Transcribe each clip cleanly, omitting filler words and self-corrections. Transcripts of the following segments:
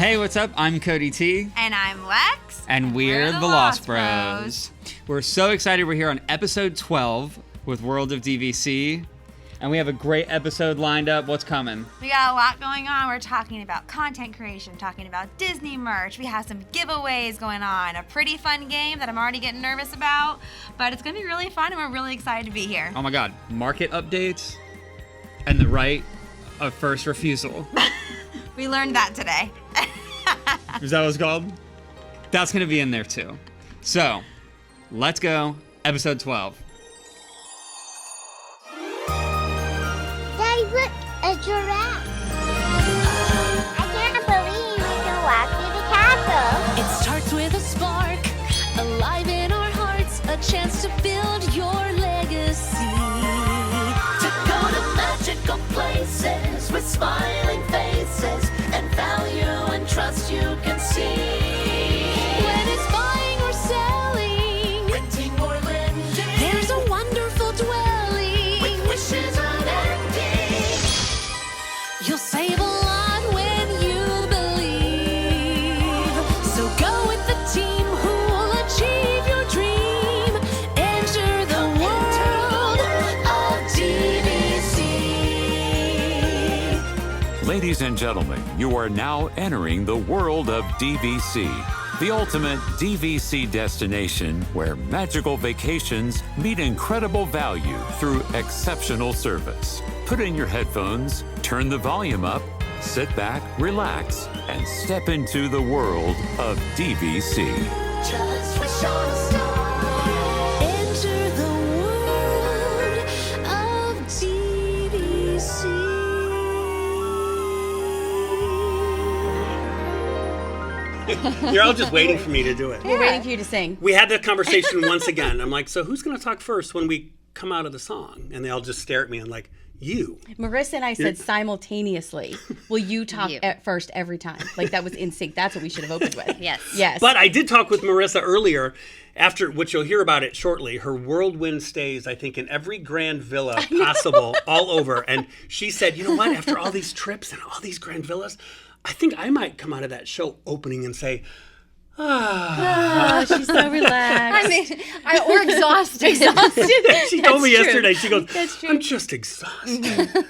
Hey, what's up? I'm Cody T. And I'm Lex. And we're the Lost Bros. We're so excited we're here on episode 12 with World of DVC. And we have a great episode lined up. What's coming? We got a lot going on. We're talking about content creation, talking about Disney merch. We have some giveaways going on. A pretty fun game that I'm already getting nervous about. But it's going to be really fun and we're really excited to be here. Oh my God. Market updates and the right of first refusal. We learned that today. Is that what it's called? That's going to be in there too. So, let's go. Episode 12. Daddy, look, a giraffe. I can't believe we can walk through the castle. It starts with a spark, alive in our hearts, a chance to build your legacy. To go to magical places with smiling faces and value and trust you can see. When it's buying or selling, renting or lending, there's a wonderful dwelling with wishes unending. You'll save a lot when you believe. So go with the team who will achieve your dream. Enter the world of DVC. Ladies and gentlemen, you are now entering the world of DVC, the ultimate DVC destination where magical vacations meet incredible value through exceptional service. Put in your headphones, turn the volume up, sit back, relax, and step into the world of DVC. Just wish on a star. Enter the world of DVC. You're all just waiting for me to do it. We're waiting for you to sing. We had that conversation once again. I'm like, so who's going to talk first when we come out of the song? And they all just stare at me and like, you. Marissa and I said simultaneously, will you talk at first every time? Like that was in sync. That's what we should have opened with. Yes. But I did talk with Marissa earlier, after which you'll hear about it shortly. Her whirlwind stays, I think, in every grand villa possible all over. And she said, you know what? After all these trips and all these grand villas, I think I might come out of that show opening and say, Oh, she's so relaxed. I mean, we're exhausted. She told me That's yesterday, true. she goes, That's true. I'm just exhausted.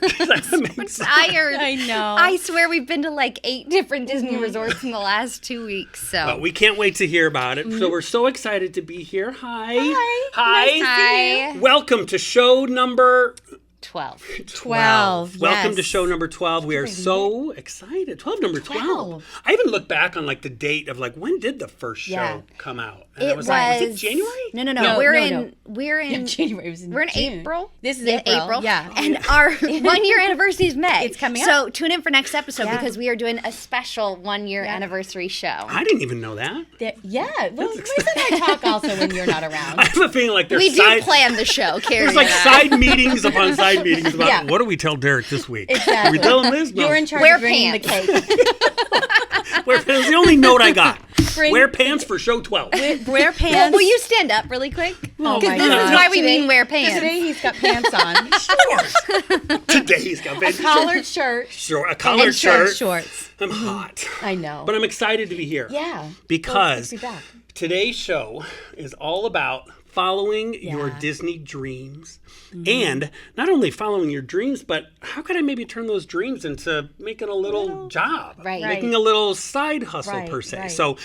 She's like, I'm exhausted. Tired. I know. I swear we've been to like 8 different Disney resorts in the last 2 weeks. So But we can't wait to hear about it. So we're so excited to be here. Hi. Hi. Welcome to show number 12. 12. Welcome yes. to show number 12. We are so excited. 12, number 12. I even looked back on like the date of like, when did the first show come out? And It I was like, was it was- January? No. We're in January. It was in We're in June. April. This is in April. Yeah. And our 1 year anniversary is May. It's coming So up. tune in for next episode Yeah. because we are doing a special 1 year anniversary show. I didn't even know that. Yeah. Well, Marissa and I talk also when you're not around. I have a feeling like there's We do plan the show, Kerri. There's like and I. side meetings upon side meetings about Yeah. what do we tell Derek this week? Exactly. Are we telling this? No. You're in charge Wear of bringing the pants. cake. Wear pants. The only note I got. Bring- Wear pants for show 12. Wear pants. Well, will you stand up really quick? Oh Because my this God. is why we mean wear pants. Today he's got pants on. Today he's got A collared shirt. Sure, a collared and shirt. shorts. I'm hot. I know. But I'm excited to be here. Yeah. Because Well, it's good to be back. today's show is all about following your Yeah. Disney dreams. And not only following your dreams, but how could I maybe turn those dreams into making a little job? Right. Making a little side hustle Right, per se. right. So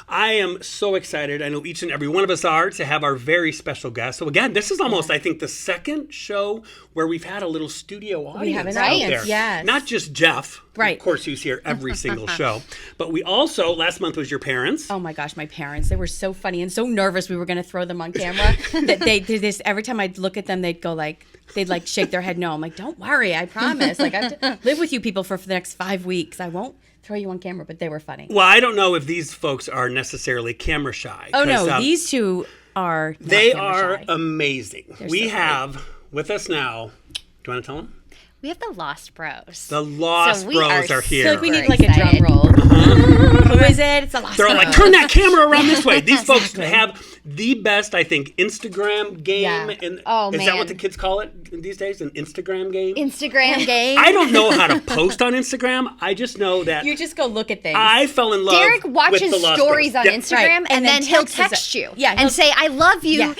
I am so excited. I know each and every one of us are to have our very special guest. So again, this is almost, I think, the second show where we've had a little studio audience have an out audience, there. yes. Not just Jeff, Right. of course, who's here every single show, but we also, last month was your parents. Oh my gosh, my parents, they were so funny and so nervous we were going to throw them on camera that they did this. Every time I'd look at them, they'd go like, they'd like shake their head no. I'm like, don't worry, I promise. Like, I have to live with you people for the next 5 weeks. I won't throw you on camera, but they were funny. Well, I don't know if these folks are necessarily camera shy. Oh no, 'cause, these two are not they camera are shy. amazing. They're We so have with us now, do you want to tell them? We have the Lost Bros. The Lost So we Bros are are here. So like we Super need like a drum excited. roll. Who is it? It's a Lost They're all like, Bros. turn that camera around this way. These folks have the best, I think, Instagram game. Yeah. And Oh, is that man. what the kids call it? these days? An Instagram game? Instagram game. I don't know how to post on Instagram. I just know that You just go look at things. I fell in love Derek watches with the Lost stories Bros. on Yeah. Instagram, Right. and then he'll texts us- text you Yeah, he'll- and say, "I love you." Yeah.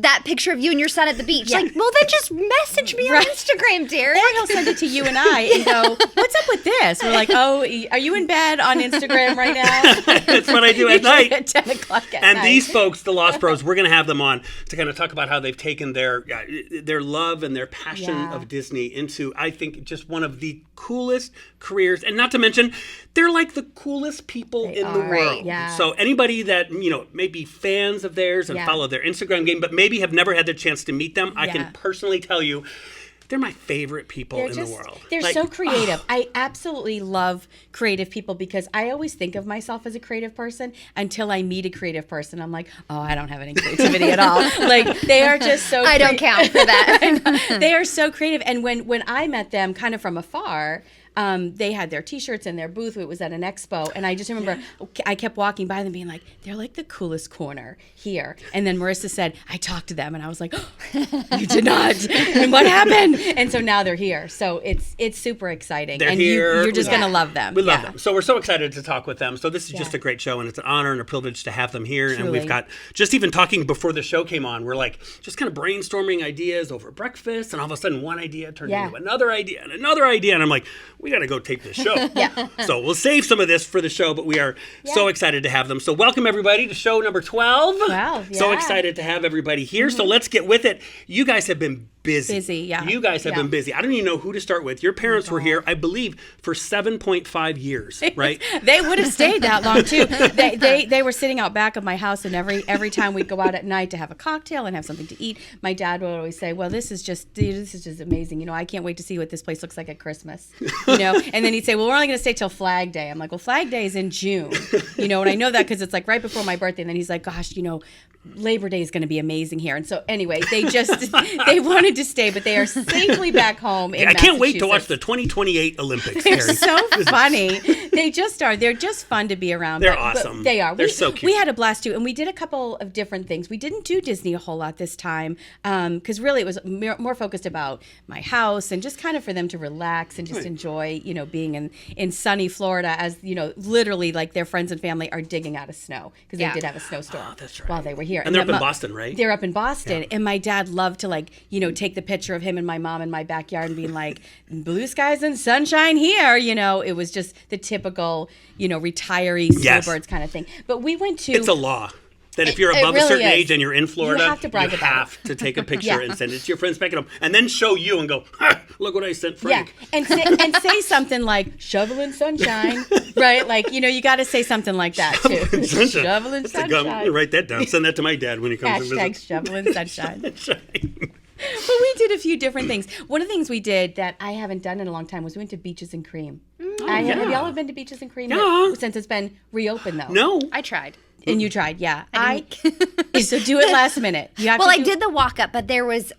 That picture of you and your son at the beach. Yeah. Like, well, then just message me Right. on Instagram, Derek. Or he'll send it to you and I and go, "What's up with this?" We're like, "Oh, are you in bed on Instagram right now?" That's what I do at night. At 10 o'clock at And night. these folks, the Lost Bros, we're going to have them on to kind of talk about how they've taken their love and their passion Yeah. of Disney into, I think, just one of the coolest careers. And not to mention, they're like the coolest people in the are. world. Right, yeah. So anybody that, may be fans of theirs and Yeah. follow their Instagram game, but maybe have never had the chance to meet them, I Yeah. can personally tell you, they're my favorite people in the world. They're Like, so creative. I absolutely love creative people because I always think of myself as a creative person until I meet a creative person. I'm like, oh, I don't have any creativity at all. Like, they are just so I don't count for that. They are so creative. And when I met them kind of from afar, they had their T-shirts in their booth. It was at an expo, and I just remember I kept walking by them, being like, "They're like the coolest corner here." And then Marissa said, "I talked to them," and I was like, oh, "You did not? And what happened?" And so now they're here. So it's super exciting, They're and here. you're just We gonna love love them. We love Yeah. them. So we're so excited to talk with them. So this is just Yeah. a great show, and it's an honor and a privilege to have them here. And Truly. we've got, just even talking before the show came on, we're like just kind of brainstorming ideas over breakfast, and all of a sudden one idea turned Yeah. into another idea and another idea. And I'm like, we got to go tape this show. Yeah. So we'll save some of this for the show, but we are so excited to have them. So welcome everybody to show number 12. 12, So yeah. excited to have everybody here. So let's get with it. You guys have been busy. Busy, yeah. You guys have Yeah. been busy. I don't even know who to start with. Your parents were here, I believe, for 7.5 years, right? They would have stayed that long too. They were sitting out back of my house, and every time we'd go out at night to have a cocktail and have something to eat, my dad would always say, "Well, this is just amazing. I can't wait to see what this place looks like at Christmas." And then he'd say, "Well, we're only going to stay till Flag Day." I'm like, "Well, Flag Day is in June." And I know that because it's like right before my birthday. And then he's like, "Gosh, Labor Day is going to be amazing here." And so anyway, they wanted to stay, but they are safely back home in I can't wait to watch Massachusetts. the 2028 Olympics, They're Kerri. so funny. They just are. They're just fun to be around. They're but awesome. They are. They're so cute. We had a blast too, and we did a couple of different things. We didn't do Disney a whole lot this time because really it was more focused about my house and just kind of for them to relax and just enjoy, being in sunny Florida as literally like their friends and family are digging out of snow because they did have a snowstorm that's right. while they were here. And they're up in my- Boston, right? They're up in Boston, and my dad loved to take the picture of him and my mom in my backyard and being like, "Blue skies and sunshine here." It was just the typical, retiree snowbirds kind of thing. But we went to. It's a law that if you're It above a really certain is. age and you're in Florida, have to brag about have to take a picture Yeah. and send it to your friends back at home, and then show you and go, "Ha, look what I sent Frank." Yeah, and say something like "shoveling sunshine," right? Like you got to say something like that too. Sunshine. Shoveling That's a gum. I'm sunshine. gonna write that down. Send that to my dad when he comes to Hashtag visit. shoveling sunshine. Sunshine. But we did a few different things. One of the things we did that I haven't done in a long time was we went to Beaches and Cream. Have y'all ever been to Beaches and Cream? Yeah. Since it's been reopened though. No. I tried. And you tried, yeah. So do it last minute. You have Well, to I do- did the walk up, but there was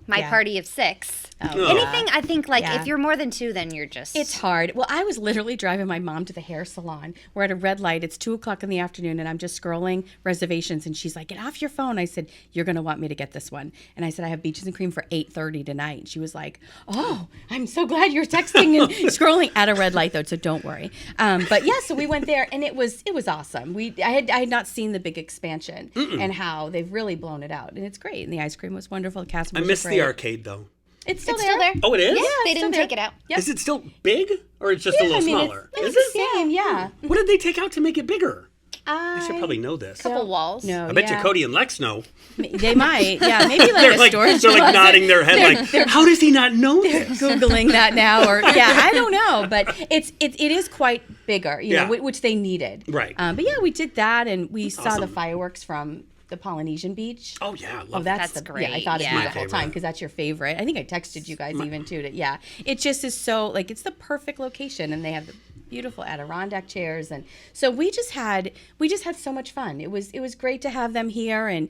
my Yeah. party of 6. Oh, Anything, I think, Yeah. if you're more than 2, then you're just. It's hard. Well, I was literally driving my mom to the hair salon. We're at a red light. It's 2:00 in the afternoon, and I'm just scrolling reservations. And she's like, "Get off your phone." I said, "You're going to want me to get this one." And I said, "I have Beaches and Cream for 8:30 tonight." And she was like, "Oh, I'm so glad you're texting and scrolling at a red light, though. So don't worry." But yeah, so we went there, and it was awesome. I had not seen the big expansion and how they've really blown it out, and it's great. And the ice cream was wonderful. The cast I members missed were the great. arcade though. It's still It's there. still there. Oh, it is? Yeah, they it's didn't still take it out. Yep. Is it still big, or it's just a little smaller? It's Is it? the same, yeah. What did they take out to make it bigger? I I should probably know this. Couple walls. No, I bet yeah. you Cody and Lex know. They might, yeah. Maybe like They're a like storage they're like closet. nodding their head like, how does he not know this? Googling that now, or I don't know, but it is quite bigger, Yeah. which they needed. Right. But yeah, we did that, and we saw the awesome. fireworks from the Polynesian beach. Oh yeah, I love Oh, that. That's Yeah, I great, thought of yeah. you My the whole time favorite. because that's your favorite. I think I texted you guys even too. Yeah, it just is so it's the perfect location, and they have the beautiful Adirondack chairs, and so we just had so much fun. It was great to have them here, and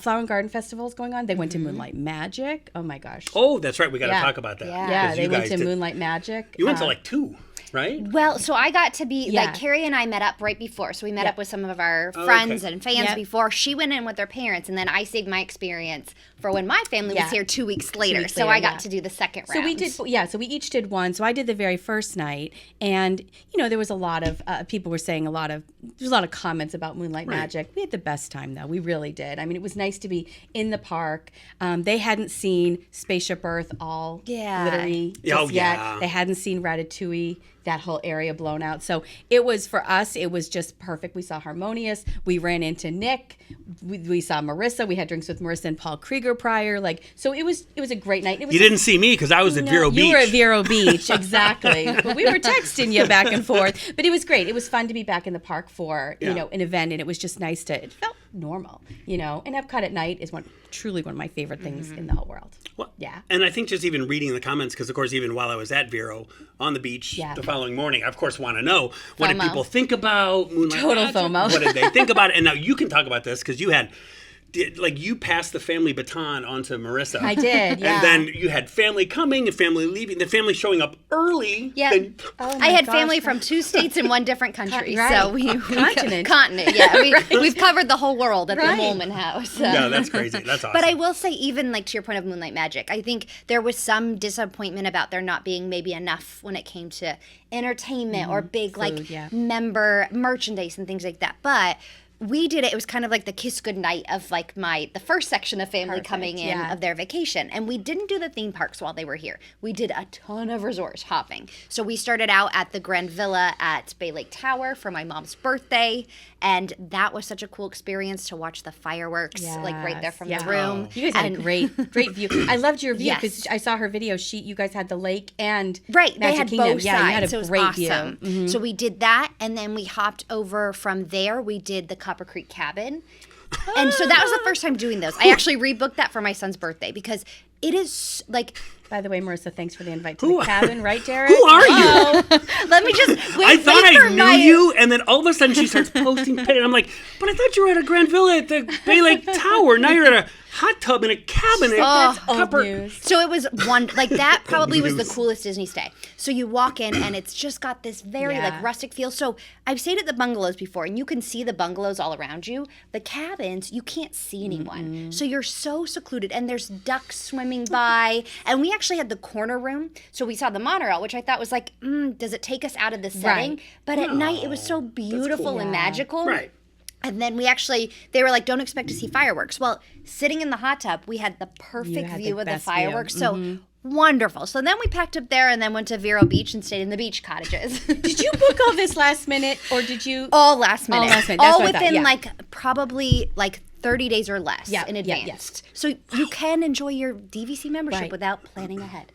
Flower and Garden Festival is going on. They went to Moonlight Magic. Oh my gosh. Oh, that's right. We got to Yeah. talk about that. Yeah, because they you went guys to did- Moonlight Magic. You went to like 2. right? Well, so I got to be, Yeah. like, Kerri and I met up right before. So we met Yep. up with some of our friends okay. and fans Yep. before. She went in with her parents, and then I saved my experience for when my family was Yeah. here 2 weeks later. weeks so later, I got yeah. to do the second So round. we did, yeah. So we each did one. So I did the very first night, and there was a lot of people were saying there's a lot of comments about Moonlight Magic. We had the best time though. We really did. I mean, it was nice to be in the park. They hadn't seen Spaceship Earth all glittery just yet. They hadn't seen Ratatouille, that whole area blown out. So it was, for us, it was just perfect. We saw Harmonious. We ran into Nick. We saw Marissa. We had drinks with Marissa and Paul Krieger prior. So it was a great night. It was You didn't see me because I was at Vero Beach. You were at Vero Beach, exactly. But we were texting you back and forth. But it was great. It was fun to be back in the park for an event, and it was just nice it felt normal, And Epcot at night is truly one of my favorite things in the whole world. Well, yeah. And I think just even reading the comments, because of course, even while I was at Vero on the beach the following morning, I of course want to know, what did people think about Moonlight Total Magic? FOMO. What did they think about it? And now you can talk about this because you passed the family baton on to Marissa. I did, yeah. And then you had family coming and family leaving, the family showing up early. Yeah. Then, I had family from 2 states and 1 different country. Right. So we Continent. continent, yeah. We've covered the whole world at the Molman House. So. yeah, that's crazy. That's awesome. But I will say, even like to your point of Moonlight Magic, I think there was some disappointment about there not being maybe enough when it came to entertainment or big member merchandise and things like that. But we did it. It was kind of like the kiss goodnight of like the first section of family coming in of their vacation. And we didn't do the theme parks while they were here. We did a ton of resort hopping. So we started out at the Grand Villa at Bay Lake Tower for my mom's birthday. And that was such a cool experience to watch the fireworks like right there from the room. You guys had a great view. I loved your view because Yes. I saw her video. You guys had the lake and Right, they Magic had Kingdom. both Yeah, sides. you had a so it was great awesome. view. So we did that, and then we hopped over from there. We did the Copper Creek Cabin. And so that was the first time doing those. I actually rebooked that for my son's birthday because it is like... By the way, Marissa, thanks for the invite to the cabin, right, Derek? Who are you? Let me just wait. I thought wait I for knew my- you, and then all of a sudden she starts posting pictures. And I'm like, but I thought you were at a Grand Villa at the Bay Lake Tower. Now you're at a hot tub in a cabin. That's old Copper. news. So it was that probably was the coolest Disney stay. So you walk in and it's just got this very like rustic feel. So I've stayed at the bungalows before and you can see the bungalows all around you. The cabins, you can't see anyone. So you're so secluded and there's ducks swimming by. And we actually had the corner room. So we saw the monorail, which I thought was like, does it take us out of the setting? Right. But at night it was so beautiful and magical. Right. And then they were like, don't expect to see fireworks. Well, sitting in the hot tub, we had the perfect had view the of the best view. fireworks. So wonderful. So then we packed up there and then went to Vero Beach and stayed in the beach cottages. Did you book all this last minute, or did you? All last minute. last minute. That's All what I thought, within yeah. like probably like 30 days or less in yeah, advance. So you can enjoy your DVC membership Right. without planning ahead.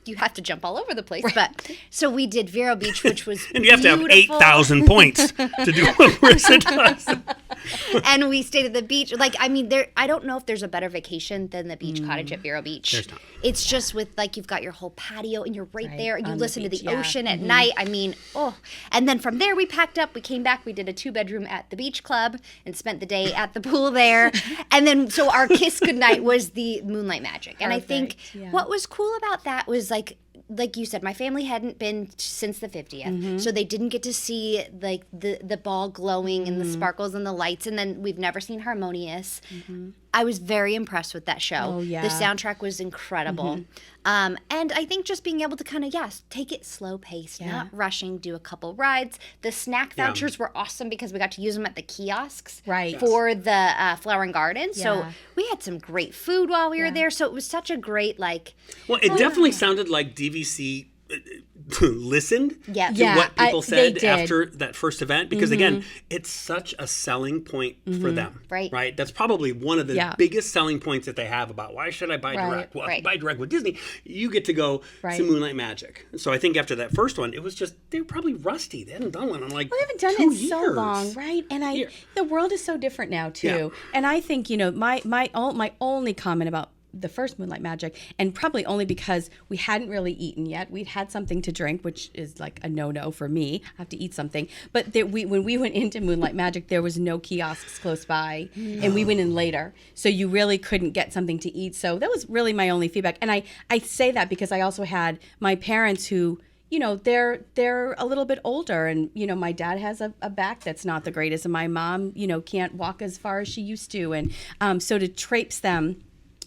You have to jump all over the place. But so we did Vero Beach, which was And you have to have beautiful. 8,000 points to do what Marissa does. And we stayed at the beach. Like, I mean, I don't know if there's a better vacation than the beach cottage at Vero Beach. There's not. It's just with, like, you've got your whole patio and you're right there and you on the listen to beach, the yeah. ocean at night. I mean, And then from there, we packed up. We came back. We did a 2-bedroom at the beach club and spent the day at the pool there. And then, so our kiss goodnight was the Moonlight Magic. And I think what was cool about that was, like you said, my family hadn't been since the 50th, so they didn't get to see like the ball glowing and the sparkles and the lights, and then we've never seen Harmonious. I was very impressed with that show. Oh, yeah. The soundtrack was incredible. And I think just being able to kind of, take it slow paced, not rushing, do a couple rides. The snack vouchers were awesome because we got to use them at the kiosks for the Flower and Garden. So we had some great food while we were there. So it was such a great, like... Well, it definitely sounded like DVC listened Yeah. to Yeah, what people they said did. after that first event, because again, it's such a selling point for them. Right. That's probably one of the biggest selling points that they have about why should I buy direct? Well, if you buy direct with Disney, you get to go to Moonlight Magic. So I think after that first one, it was just, they were probably rusty. They hadn't done one in like We haven't done 2 it in so years. long, right? And the world is so different now too. And I think my only comment about the first Moonlight Magic, and probably only because we hadn't really eaten yet. We'd had something to drink, which is like a no-no for me. I have to eat something. But when we went into Moonlight Magic, there was no kiosks close by, and we went in later. So you really couldn't get something to eat. So that was really my only feedback. And I say that because I also had my parents who, they're a little bit older, and my dad has a back that's not the greatest, and my mom can't walk as far as she used to, and so to traipse them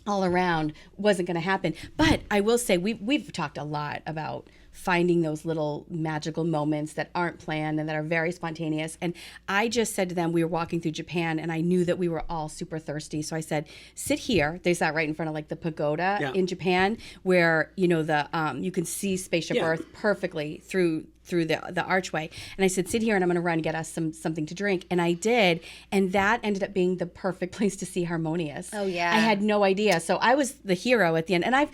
all around wasn't going to happen. But I will say we've talked a lot about finding those little magical moments that aren't planned and that are very spontaneous. And I just said to them, we were walking through Japan, and I knew that we were all super thirsty. So I said, sit here. They sat right in front of like the pagoda in Japan, where the you can see Spaceship Earth perfectly through the archway. And I said, sit here and I'm going to run and get us something to drink. And I did. And that ended up being the perfect place to see Harmonious. Oh, yeah. I had no idea. So I was the hero at the end. And I've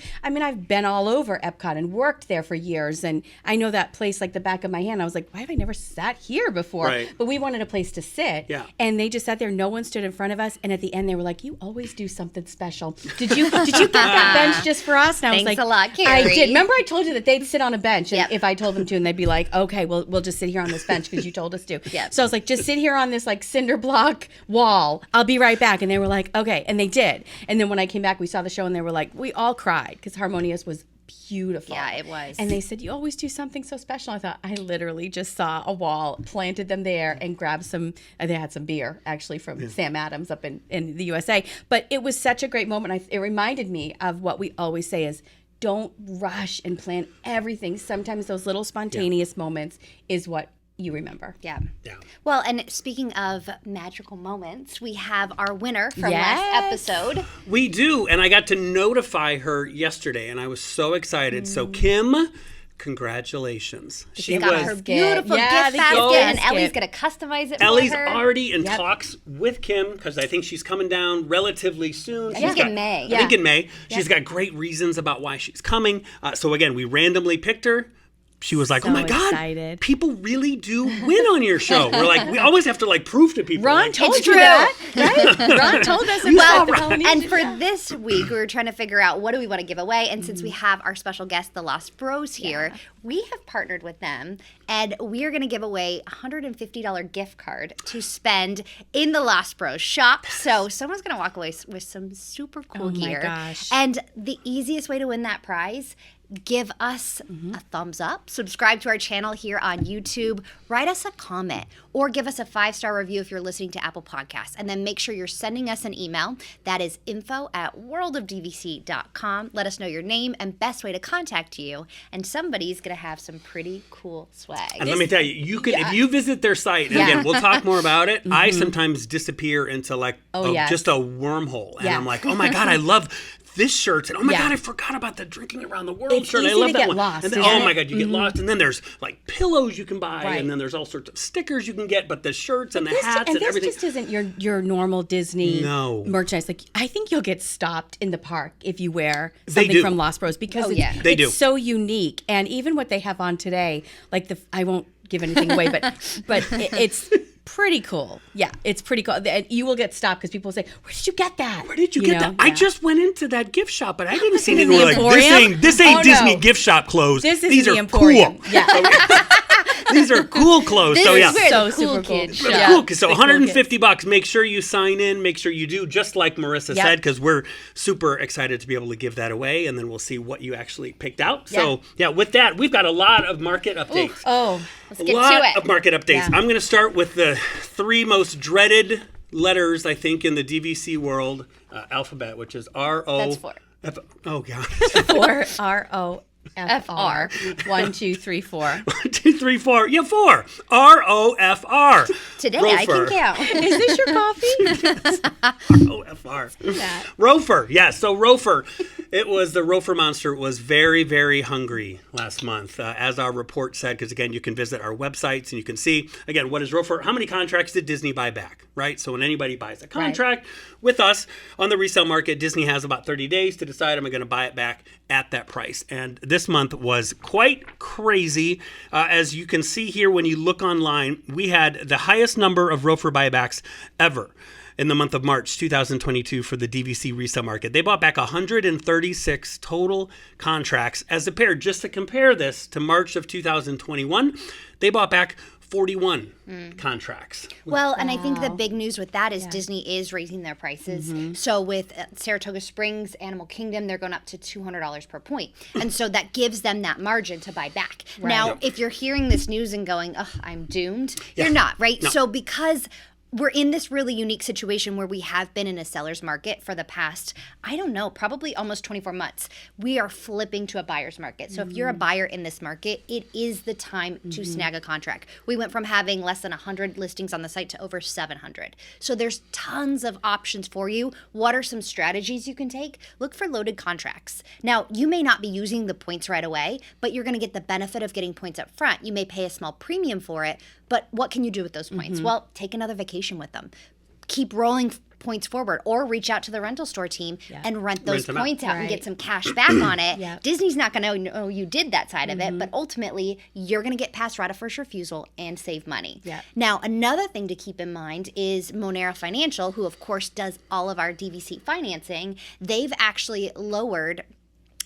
been all over Epcot and worked there for years. And I know that place like the back of my hand. I was like, why have I never sat here before? Right. But we wanted a place to sit. Yeah. And they just sat there. No one stood in front of us. And at the end, they were like, you always do something special. Did you get that bench just for us? And I was Thanks like, a lot, Kerri. I did. Remember I told you that they'd sit on a bench Yep. if I told them to, and they'd be like, okay, we'll just sit here on this bench because you told us to. Yep. So I was like, just sit here on this like cinder block wall. I'll be right back. And they were like, okay. And they did. And then when I came back, we saw the show and they were like, we all cried because Harmonious was beautiful. Yeah, it was. And they said, you always do something so special. I thought, I literally just saw a wall, planted them there, and grabbed some, they had some beer, actually, from Sam Adams up in the USA. But it was such a great moment. It reminded me of what we always say is, don't rush and plan everything. Sometimes those little spontaneous moments is what you remember. Yeah. Well, and speaking of magical moments, we have our winner from last episode. We do, and I got to notify her yesterday, and I was so excited. So Kim, congratulations. She got her beautiful gift basket, and Ellie's going to customize it Ellie's for her. already in talks with Kim because I think she's coming down relatively soon. I think in May. I think in May. She's got great reasons about why she's coming. So again, we randomly picked her. She was like, So oh my God, excited. people really do win on your show. We're like, we always have to like prove to people. Ron like, told It's you true. that, right? Ron told us about the Polynesian. And for this week, we were trying to figure out what do we want to give away. And since we have our special guest, the Lost Bros, here, we have partnered with them. And we are going to give away a $150 gift card to spend in the Lost Bros shop. So someone's going to walk away with some super cool gear. Oh my gosh. And the easiest way to win that prize, give us a thumbs up, subscribe to our channel here on YouTube, write us a comment, or give us a 5-star review if you're listening to Apple Podcasts. And then make sure you're sending us an email. That is info@worldofdvc.com. Let us know your name and best way to contact you. And somebody's going to have some pretty cool swag. And let me tell you, you can if you visit their site, and again, we'll talk more about it. I sometimes disappear into like just a wormhole. And I'm like, oh my God, I love this shirt, and oh my God, I forgot about the drinking around the world shirt. I love to that get one. lost, And then, isn't oh my it? God, you get lost, and then there's like pillows you can buy, Right. and then there's all sorts of stickers you can get. But the shirts and the hats and and this everything. just isn't your normal Disney No. merchandise. Like I think you'll get stopped in the park if you wear They something do. from Lost Bros because They do. it's so unique. And even what they have on today, like I won't give anything away, but it's pretty cool. Yeah, it's pretty cool. And you will get stopped because people will say, "Where did you get that? Where did you get that? I just went into that gift shop, but I didn't see In anything the like Emporium? this ain't Oh, Disney no. gift shop clothes. This is These the are Emporium. cool. Yeah, These are cool clothes. This so is yeah. where So the cool super cool. kids That's shop. cool. So The cool $150. Make sure you sign in. Make sure you do, just like Marissa Yep. said, because we're super excited to be able to give that away, and then we'll see what you actually picked out. So yeah, with that, we've got a lot of market updates. Let's get a lot to it. of market updates. Yeah. I'm going to start with the 3 most dreaded letters, I think, in the DVC world alphabet, which is R-O. That's 4. Oh, God. 4 R-O-F-R. 1, 2, 3, 4. 1, 2, 3, 4. Yeah, 4. R-O-F-R. Today Rofer. I can count. Is this your coffee? R-O-F-R. Rofer. Yeah, so Rofer. It was the Rofer monster was very, very hungry last month, as our report said, because, again, you can visit our websites and you can see, again, what is Rofer? How many contracts did Disney buy back, right? So when anybody buys a contract with us on the resale market, Disney has about 30 days to decide, am I going to buy it back at that price? And this month was quite crazy. As you can see here, when you look online, we had the highest number of Rofer buybacks ever in the month of March 2022 for the DVC resale market. They bought back 136 total contracts as a pair. Just to compare this to March of 2021, they bought back 41 contracts. Well, and I think the big news with that is Disney is raising their prices. So with Saratoga Springs, Animal Kingdom, they're going up to $200 per point. And so that gives them that margin to buy back. Now, if you're hearing this news and going, oh, I'm doomed, you're not, right? No. So because we're in this really unique situation where we have been in a seller's market for the past, I don't know, probably almost 24 months. We are flipping to a buyer's market. So if you're a buyer in this market, it is the time to snag a contract. We went from having less than 100 listings on the site to over 700. So there's tons of options for you. What are some strategies you can take? Look for loaded contracts. Now, you may not be using the points right away, but you're going to get the benefit of getting points up front. You may pay a small premium for it, but what can you do with those points? Well, take another vacation with them. Keep rolling points forward, or reach out to the rental store team and rent those points out and get some cash back on it. Disney's not going to know you did that side of it, but ultimately you're going to get past right of first refusal and save money. Now, another thing to keep in mind is Monera Financial, who of course does all of our DVC financing. They've actually lowered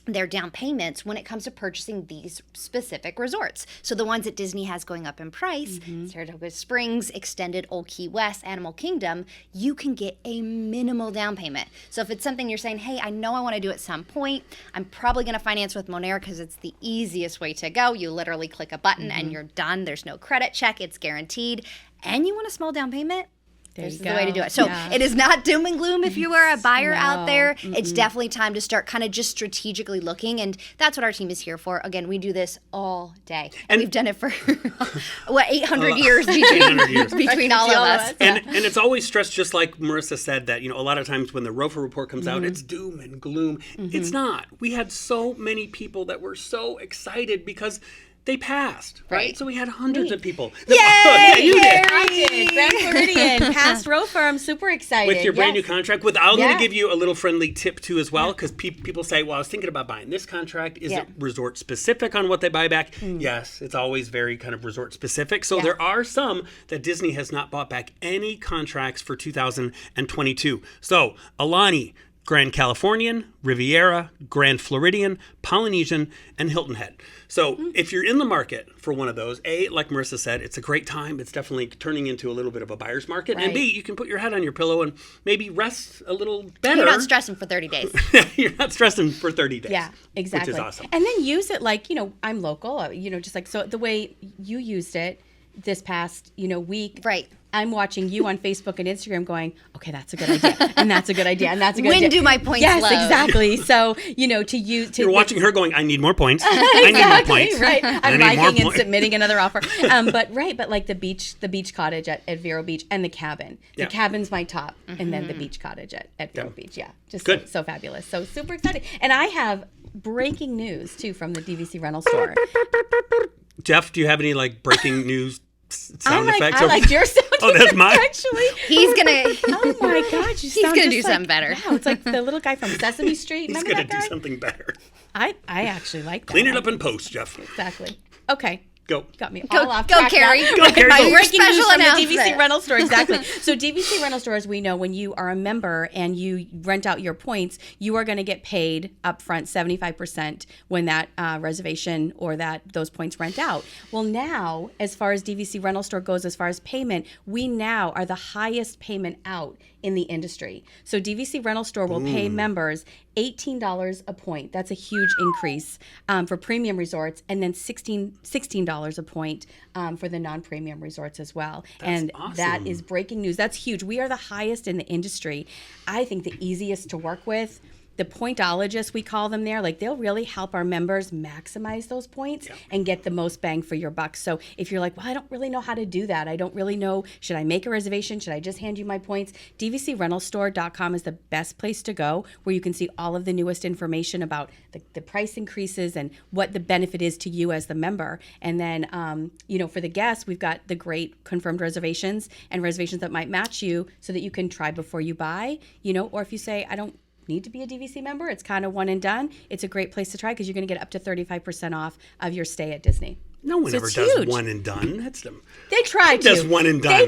their down payments when it comes to purchasing these specific resorts. So the ones that Disney has going up in price, Saratoga Springs, Extended Old Key West, Animal Kingdom, you can get a minimal down payment. So if it's something you're saying, hey, I know I want to do at some point, I'm probably going to finance with Monera because it's the easiest way to go. You literally click a button and you're done. There's no credit check. It's guaranteed. And you want a small down payment? This is the way to do it. So it is not doom and gloom if you are a buyer out there. It's definitely time to start kind of just strategically looking. And that's what our team is here for. Again, we do this all day. And we've done it for, 800 years between all of us. And it's always stressed, just like Marissa said, that, a lot of times when the ROFA report comes out, it's doom and gloom. It's not. We had so many people that were so excited because they passed, right? So we had hundreds of people. Yay! You did. I did. Grand Floridian, past ROFA. I'm super excited. With your brand new contract. I'm going to give you a little friendly tip too as well, because people say, well, I was thinking about buying this contract. Is it resort specific on what they buy back? Yes, it's always very kind of resort specific. So there are some that Disney has not bought back any contracts for 2022. So Alani, Grand Californian, Riviera, Grand Floridian, Polynesian, and Hilton Head. So if you're in the market for one of those, A, like Marissa said, it's a great time. It's definitely turning into a little bit of a buyer's market. And B, you can put your head on your pillow and maybe rest a little better. You're not stressing for 30 days. You're not stressing for 30 days. Yeah, exactly. Which is awesome. And then use it like, I'm local, just like, so the way you used it this past, week. Right. I'm watching you on Facebook and Instagram going, okay, that's a good idea. And that's a good idea. And that's a good idea. When do my points Yes, load? Exactly. So, You're watching her going, I need more points. I need more points. Right. I'm liking and submitting another offer. But like the beach cottage at Vero Beach and the cabin. The cabin's my top. And then the beach cottage at Vero Beach. Yeah. Just good. So fabulous. So super excited. And I have breaking news too from the DVC Rental Store. Jeff, do you have any breaking news sound effects? I like your sound that's mine? Actually. He's going to... Oh my God. He's going to do something better. Wow, it's like the little guy from Sesame Street. He's going to do something better. I actually like that. Clean it up in post, Jeff. Exactly. Okay. Go. Got me all off Go, track. Kerri. Go, Kerri. My Go. breaking news Special from the announcement. DVC Rental Store. Exactly. So DVC Rental Store, as we know, when you are a member and you rent out your points, you are going to get paid upfront 75% when that reservation or those points rent out. Well, now, as far as DVC Rental Store goes, as far as payment, we now are the highest payment out in the industry. So DVC Rental Store will pay members $18 a point. That's a huge increase for premium resorts, and then $16 a point for the non-premium resorts as well. That's awesome. That is breaking news. That's huge. We are the highest in the industry. I think the easiest to work with. The pointologists, we call them there, they'll really help our members maximize those points and get the most bang for your buck. So if you're like, well, I don't really know how to do that. I don't really know, should I make a reservation? Should I just hand you my points? DVCRentalStore.com is the best place to go, where you can see all of the newest information about the price increases and what the benefit is to you as the member. And then, for the guests, we've got the great confirmed reservations and reservations that might match you so that you can try before you buy, or if you say, I don't need to be a DVC member, it's kind of one and done. It's a great place to try because you're going to get up to 35% off of your stay at Disney. No one ever does one and done. They try to. Does one and done.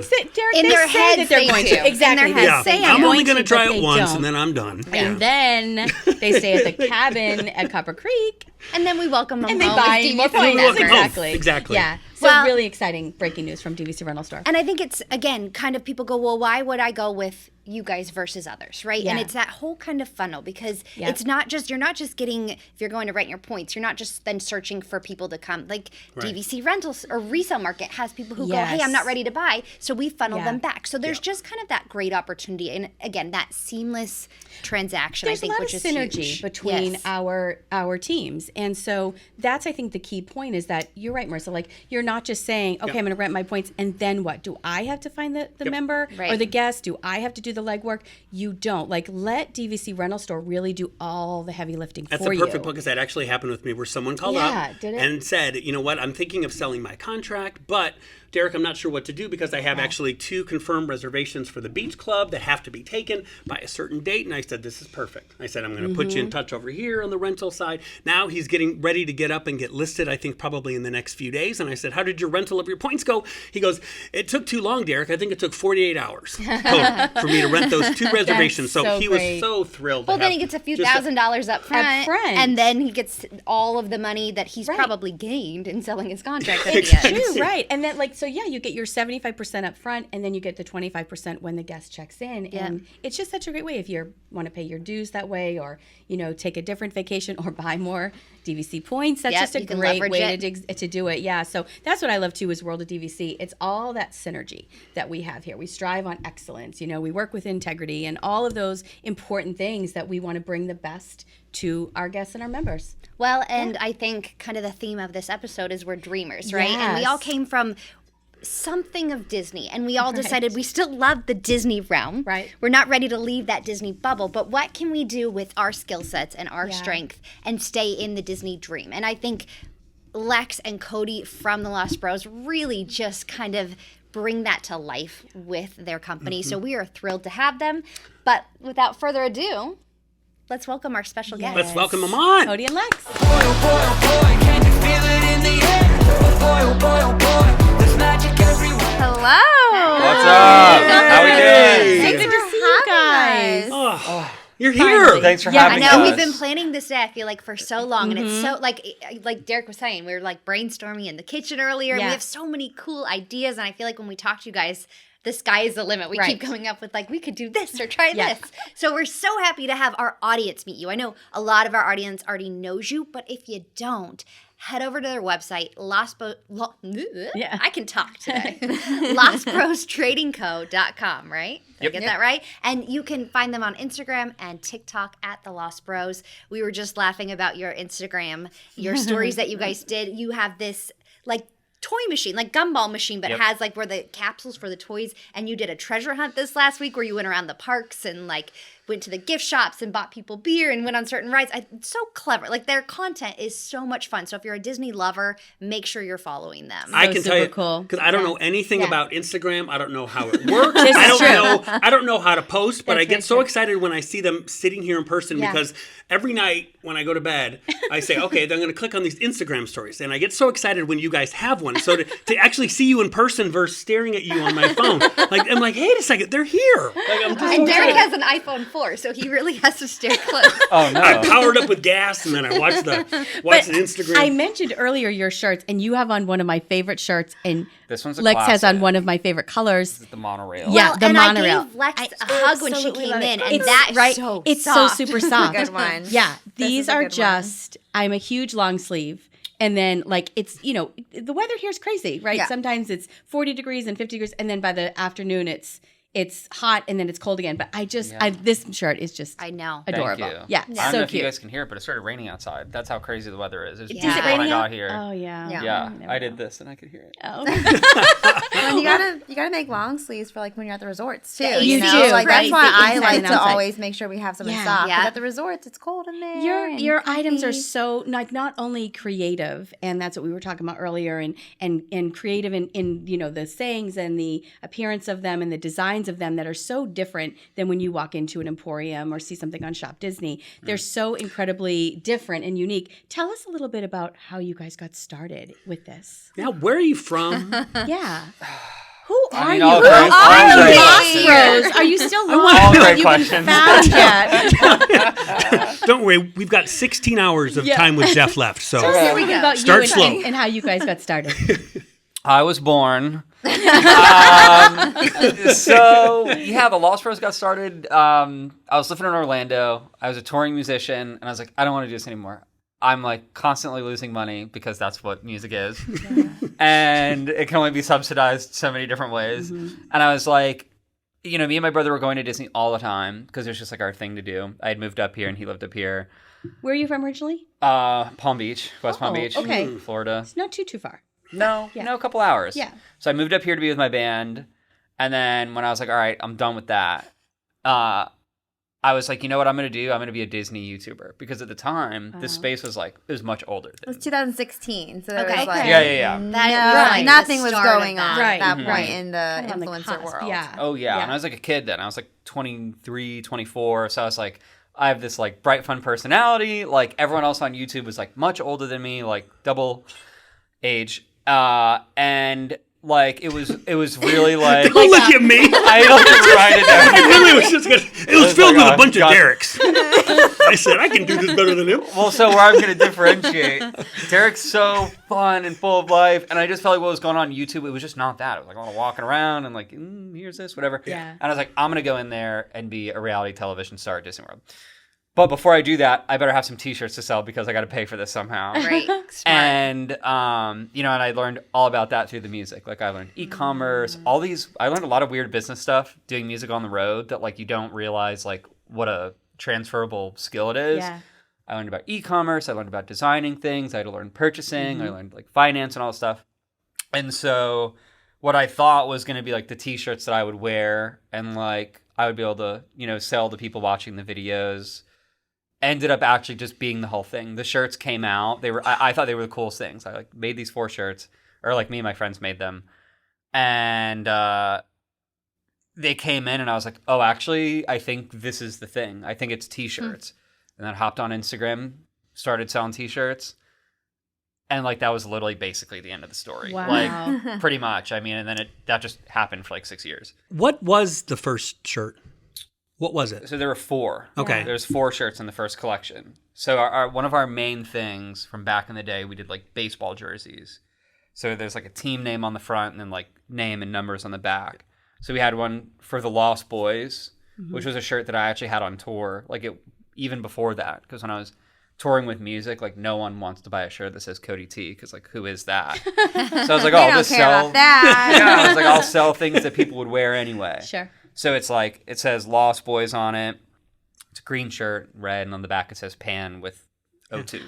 In their heads, they're going to. Exactly. I'm only going to try it once, and then I'm done. And then they stay at the cabin at Copper Creek. And then we welcome them and they home buy more points. Exactly. Yeah. So Well- really exciting breaking news from DVC Rental Store. And I think it's, again, kind of people go, well, why would I go with you guys versus others, right? Yeah. And it's that whole kind of funnel because Yep. it's not just, you're not just getting, if you're going to rent your points, you're not just then searching for people to come. Like DVC Rentals or Resale Market has people who go, hey, I'm not ready to buy. So we funnel them back. So there's just kind of that great opportunity. And again, that seamless transaction, There's I think, a lot which of is synergy huge. between Yes. our teams, and so that's, I think, the key point is that you're right, Marissa. Like, you're not just saying, okay, I'm going to rent my points, and then what? Do I have to find the member or the guest? Do I have to do the legwork? You don't. Like, let DVC Rental Store really do all the heavy lifting That's for a you. perfect point because that actually happened with me where someone called up did it? and said, you know what, I'm thinking of selling my contract, but Derek, I'm not sure what to do because I have actually 2 confirmed reservations for the beach club that have to be taken by a certain date. And I said, this is perfect. I said, I'm going to put you in touch over here on the rental side. Now he's getting ready to get up and get listed, I think probably in the next few days. And I said, how did your rental of your points go? He goes, it took too long, Derek. I think it took 48 hours total for me to rent those 2 reservations. So he was so thrilled. Well, then he gets a few $1,000s up front, and then he gets all of the money that he's probably gained in selling his contract at the end. True, right. And then, like, so yeah, you get your 75% up front, and then you get the 25% when the guest checks in. And it's just such a great way if you want to pay your dues that way, or, you know, take a different vacation or buy more DVC points. That's just a great way to do it. Yeah. So that's what I love too is World of DVC. It's all that synergy that we have here. We strive on excellence. You know, we work with integrity and all of those important things that we want to bring the best to our guests and our members. Well, and I think kind of the theme of this episode is we're dreamers, right? And we all came from something of Disney, and we all decided we still love the Disney realm. Right. We're not ready to leave that Disney bubble, but what can we do with our skill sets and our strength and stay in the Disney dream? And I think Lex and Cody from the Lost Bros really just kind of bring that to life with their company. So we are thrilled to have them. But without further ado, let's welcome our special guest. Let's welcome them on. Cody and Lex. Boy, oh boy, oh boy, can you feel it in the air? Oh boy, oh boy, there's magic everywhere. Hello. What's up? How we doing? Thanks for see you guys. Oh, you're here. Thanks for I having know us. we've been planning this day. I feel like for so long, and it's so like Derek was saying, we were like brainstorming in the kitchen earlier. And we have so many cool ideas, and I feel like when we talk to you guys, the sky is the limit. We keep coming up with like we could do this or try this. So we're so happy to have our audience meet you. I know a lot of our audience already knows you, but if you don't, head over to their website, I can talk today. LostBrosTradingCo.com, right? Did I get that right? And you can find them on Instagram and TikTok at The Lost Bros. We were just laughing about your Instagram, your stories that you guys did. You have this like toy machine, like gumball machine, but it has like where the capsules for the toys. And you did a treasure hunt this last week where you went around the parks and like went to the gift shops and bought people beer and went on certain rides. It's so clever. Like their content is so much fun. So if you're a Disney lover, make sure you're following them. I can tell you because I don't know anything about Instagram. I don't know how it works. I don't know how to post, but I get so excited when I see them sitting here in person because every night when I go to bed, I say, okay, then I'm going to click on these Instagram stories. And I get so excited when you guys have one. So to actually see you in person versus staring at you on my phone, like I'm like, hey, a second, they're here. Like, I'm just and Derek has an iPhone 4, so he really has to stare close. Oh no! I powered up with gas, and then I watched the Instagram. I mentioned earlier your shirts, and you have on one of my favorite shirts, and This one's a Lex has on classic. one of my favorite colors. This is the monorail. Yeah, the and monorail. I gave Lex a hug when she came in, and It's that right. so It's soft. so super soft. Good one. Yeah, these is a are good just. I'm a huge long sleeve. And then, like, it's, you know, the weather here is crazy, right? Yeah. Sometimes it's 40 degrees and 50 degrees. And then by the afternoon, it's hot and then it's cold again. But this shirt is just I know. adorable. Thank you. Yeah, I don't so know if you cute. guys can hear it, but it started raining outside. That's how crazy the weather is. It was Is it beautiful when I raining got out? here. Oh, yeah. Yeah, I did this and I could hear it. Oh. And you gotta make long sleeves for like when you're at the resorts too. Yeah, you you know, do, like right? that's why I Inside like and to outside. always make sure we have something Yeah. soft. Yeah. But at the resorts, it's cold in there. and Your items are comfy. so like not only creative, and that's what we were talking about earlier, and creative in you know the sayings and the appearance of them and the designs of them that are so different than when you walk into an Emporium or see something on Shop Disney. They're so incredibly different and unique. Tell us a little bit about how you guys got started with this. Now, where are you from? Yeah. Who are you? all Who great- all are great you? questions. Lost Bros? Are you still All lost? great Have you been questions. found yet? Don't worry, we've got 16 hours of time with Jeff left. So Tell us a little bit about Start you slow. and how you guys got started. I was born. So yeah, the Lost Bros got started. I was living in Orlando. I was a touring musician, and I was like, I don't want to do this anymore. I'm like constantly losing money because that's what music is, and it can only be subsidized so many different ways. And I was like, me and my brother were going to Disney all the time because it was just like our thing to do. I had moved up here, and he lived up here. Where are you from originally? Palm Beach, West Palm Beach, Florida. It's not too far. No, a couple hours. Yeah. So I moved up here to be with my band, and then when I was like, all right, I'm done with that, I was like, you know what I'm going to do? I'm going to be a Disney YouTuber. Because at the time, this space was like, it was much older. It was 2016, so there Okay. was like... Yeah. nothing was going on Right. at that point in the Kind of on the influencer cusp, world. Yeah. Oh, yeah. And I was like a kid then. I was like 23, 24. So I was like, I have this like bright, fun personality. Like everyone else on YouTube was like much older than me, like double age. And like it was really like Don't look at me. I looked right at I that. really was just gonna. It was filled like, with oh, a bunch God. of Derek's. I said I can do this better than him. Well, so where I'm going to differentiate, Derek's so fun and full of life, and I just felt like what was going on YouTube, it was just not that. It was like I want to walking around and like, here's this, whatever. Yeah. And I was like, I'm going to go in there and be a reality television star at Disney World. But before I do that, I better have some T-shirts to sell because I got to pay for this somehow. Right. Smart. And and I learned all about that through the music. Like I learned e-commerce, all these. I learned a lot of weird business stuff doing music on the road that like you don't realize like what a transferable skill it is. Yeah. I learned about e-commerce. I learned about designing things. I had to learn purchasing. I learned like finance and all this stuff. And so what I thought was going to be like the T-shirts that I would wear and like I would be able to sell to people watching the videos. Ended up actually just being the whole thing. The shirts came out. They were. I thought they were the coolest things. I like made these 4 shirts, or like me and my friends made them, and they came in, and I was like, oh, actually, I think this is the thing. I think it's T-shirts. And then hopped on Instagram, started selling T-shirts, and like that was literally basically the end of the story. Wow. Like pretty much. I mean, and then that just happened for like 6 years. What was the first shirt? What was it? So there were 4. Okay. There's 4 shirts in the first collection. So our one of our main things from back in the day, we did like baseball jerseys. So there's like a team name on the front and then like name and numbers on the back. So we had one for the Lost Boys, which was a shirt that I actually had on tour, like even before that. Because when I was touring with music, like no one wants to buy a shirt that says Cody T, because like who is that? So I was like, oh, I'll just sell that. Yeah, I was like, I'll sell things that people would wear anyway. Sure. So it's like, it says Lost Boys on it. It's a green shirt, red, and on the back it says Pan with O2.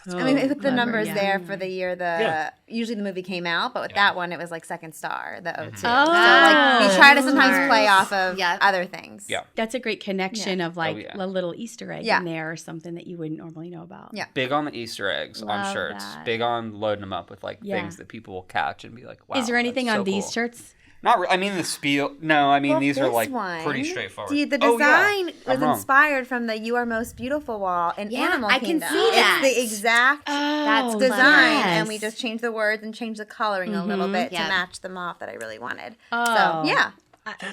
I mean, they put the clever, numbers yeah. there for the year usually the movie came out, but with that one, it was like second star, the O2. So Oh. like, we try to sometimes Smart. play off of Yeah. other things. Yeah. That's a great connection of like yeah. a little Easter egg Yeah. in there or something that you wouldn't normally know about. Yeah. Big on the Easter eggs on Love shirts. that. Big on loading them up with like Yeah. things that people will catch and be like, wow. Is there anything that's on so these cool. shirts? Not I mean the spiel. No, I mean Well, these are this like one, pretty straightforward. See, the Oh, yeah. design was I'm wrong. inspired from the "You Are Most Beautiful" wall in Yeah, Animal I can Kingdom. see that. It's the exact That's design, yes. and we just changed the words and changed the coloring a little bit Yeah. to match them off that I really wanted. Oh. So yeah,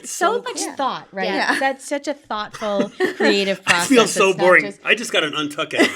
so much thought, right? Yeah. That's such a thoughtful, creative I process. feel so It's not boring. just- I just got an untuck edge.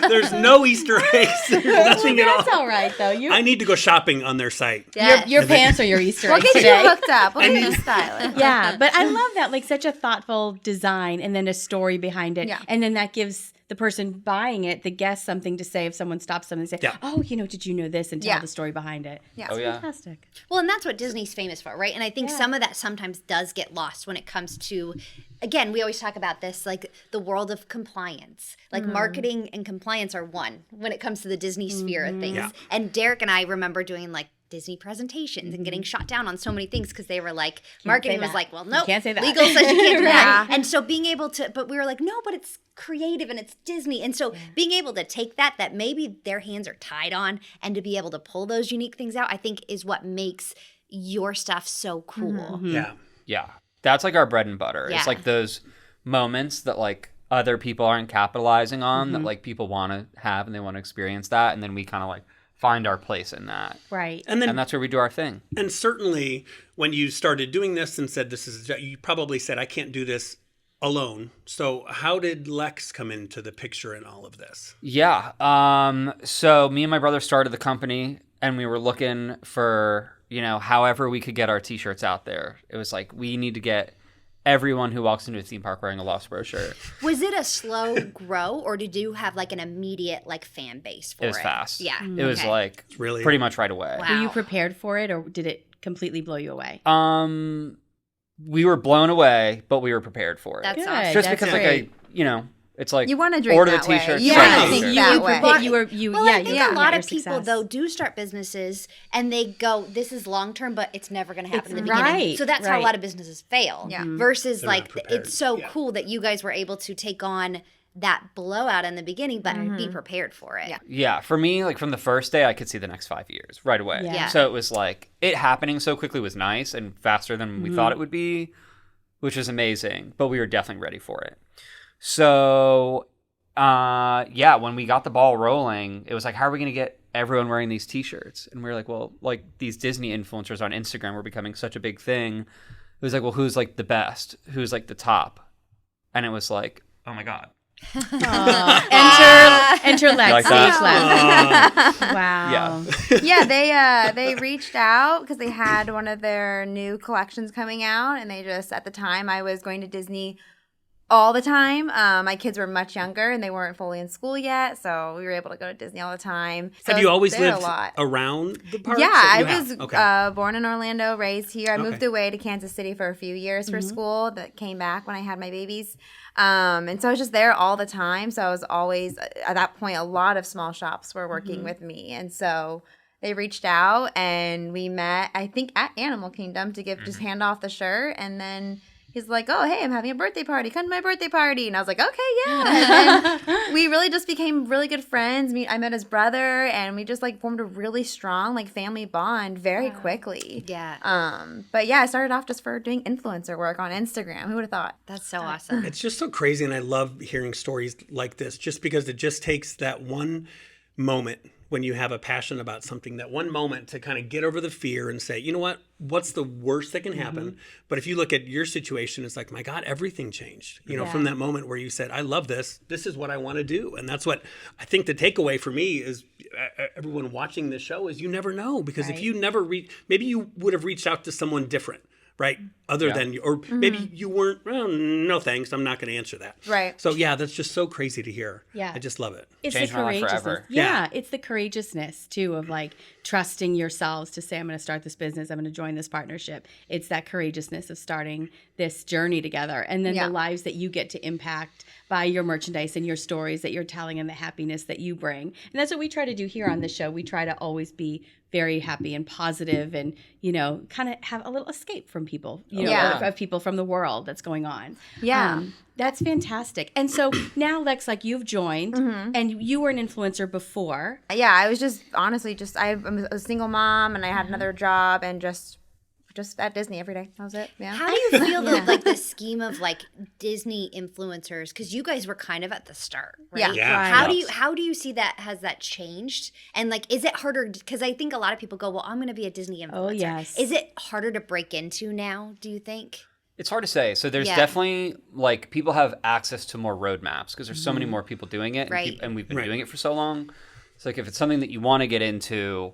There's no Easter eggs. There's nothing at all. That's all right, though. You, I need to go shopping on their site. your pants are your Easter we'll egg get today. you hooked up. We'll get you styling. Yeah, but I love that, like such a thoughtful design and then a story behind it. Yeah. And then that gives the person buying it, the guest, something to say if someone stops them and say, Yeah. oh, did you know this? And tell Yeah. the story behind it. Yeah. Oh yeah. Fantastic. Well, and that's what Disney's famous for, right? And I think some of that sometimes does get lost when it comes to, again, we always talk about this, like the world of compliance. Like marketing and compliance are one when it comes to the Disney sphere of things. Yeah. And Derek and I remember doing like Disney presentations and getting shot down on so many things because they were like, marketing say was that. like, well, You no, can't say that. legal says you can't do that. Yeah. And so being able to, but we were like, no, but it's creative and it's Disney. And so being able to take that maybe their hands are tied on and to be able to pull those unique things out, I think is what makes your stuff so cool. Yeah. Yeah. That's like our bread and butter. Yeah. It's like those moments that like other people aren't capitalizing on that like people want to have and they want to experience that. And then we kind of like find our place in that. Right. And then And that's where we do our thing. And certainly, when you started doing this and said this is, you probably said, I can't do this alone. So how did Lex come into the picture in all of this? Yeah. So me and my brother started the company and we were looking for, however we could get our t-shirts out there. It was like, we need to get everyone who walks into a theme park wearing a Lost Bro shirt. Was it a slow grow, or did you have like an immediate like fan base for it? It was fast. Yeah. It was like really pretty much right away. Wow. Were you prepared for it, or did it completely blow you away? We were blown away, but we were prepared for it. That's Good. awesome. Just That's because great. it's like You want to drink order that the way. t-shirts. Yeah, sell I the think t-shirts. that way. I think a lot of your people success. though do start businesses and they go, "This is long term, but it's never going to happen in the beginning." right, So that's how a right. lot of businesses fail. Yeah. Versus They're not like prepared. it's so Yeah. cool that you guys were able to take on that blowout in the beginning, but be prepared for it. Yeah. Yeah, for me, like from the first day, I could see the next 5 years right away. Yeah. So it was like it happening so quickly was nice and faster than we thought it would be, which was amazing. But we were definitely ready for it. So, when we got the ball rolling, it was like, how are we going to get everyone wearing these t-shirts? And we were like, well, like these Disney influencers on Instagram were becoming such a big thing. It was like, well, who's like the best? Who's like the top? And it was like, oh my God. Enter Lex, like stage that? left. Wow. Yeah. Yeah, they reached out because they had one of their new collections coming out, and they just, at the time, I was going to Disney all the time. My kids were much younger, and they weren't fully in school yet, so we were able to go to Disney all the time. So Have you always there lived a lot. around the parks? Yeah, Or I you was have? Okay. born in Orlando, raised here. I moved Okay. away to Kansas City for a few years for school, but came back when I had my babies. And so I was just there all the time. So I was always, at that point, a lot of small shops were working with me. And so they reached out and we met, I think, at Animal Kingdom to just hand off the shirt. And then he's like, oh, hey, I'm having a birthday party. Come to my birthday party. And I was like, okay, yeah. And then we really just became really good friends. I met his brother, and we just like formed a really strong like family bond very quickly. Yeah. But yeah, I started off just for doing influencer work on Instagram. Who would have thought? That's so awesome. It's just so crazy, and I love hearing stories like this just because it just takes that one moment when you have a passion about something, that one moment to kind of get over the fear and say, you know what, what's the worst that can happen? But if you look at your situation, it's like, my God, everything changed, from that moment where you said, I love this. This is what I want to do. And that's what I think the takeaway for me is everyone watching this show is you never know, because if you never maybe you would have reached out to someone different. Right. Other than, or maybe you weren't, well, no thanks, I'm not going to answer that. Right. So yeah, that's just so crazy to hear. Yeah. I just love it. It's Changed the my life courageousness. forever. Yeah, it's the courageousness too of like trusting yourselves to say, I'm going to start this business, I'm going to join this partnership. It's that courageousness of starting this journey together, and then the lives that you get to impact by your merchandise and your stories that you're telling and the happiness that you bring. And that's what we try to do here on the show. We try to always be very happy and positive, and kind of have a little escape from people, of people from the world that's going on. Yeah. That's fantastic. And so now, Lex, like you've joined, and you were an influencer before. Yeah, I was just honestly I'm a single mom, and I had another job, and just at Disney every day. That was it. Yeah. How do you feel like the scheme of like Disney influencers? Because you guys were kind of at the start, right? Yeah. How do you see that? Has that changed? And like, is it harder? Because I think a lot of people go, well, I'm going to be a Disney influencer. Oh, yes. Is it harder to break into now? Do you think? It's hard to say. So there's definitely like people have access to more roadmaps because there's so many more people doing it, Right. and we've been doing it for so long. So like if it's something that you want to get into,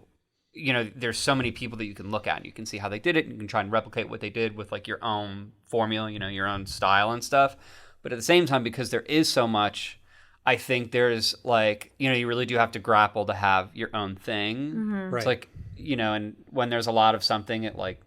there's so many people that you can look at. You can see how they did it. And you can try and replicate what they did with like your own formula, your own style and stuff. But at the same time, because there is so much, I think there's like, you really do have to grapple to have your own thing. Right. It's like, and when there's a lot of something, it like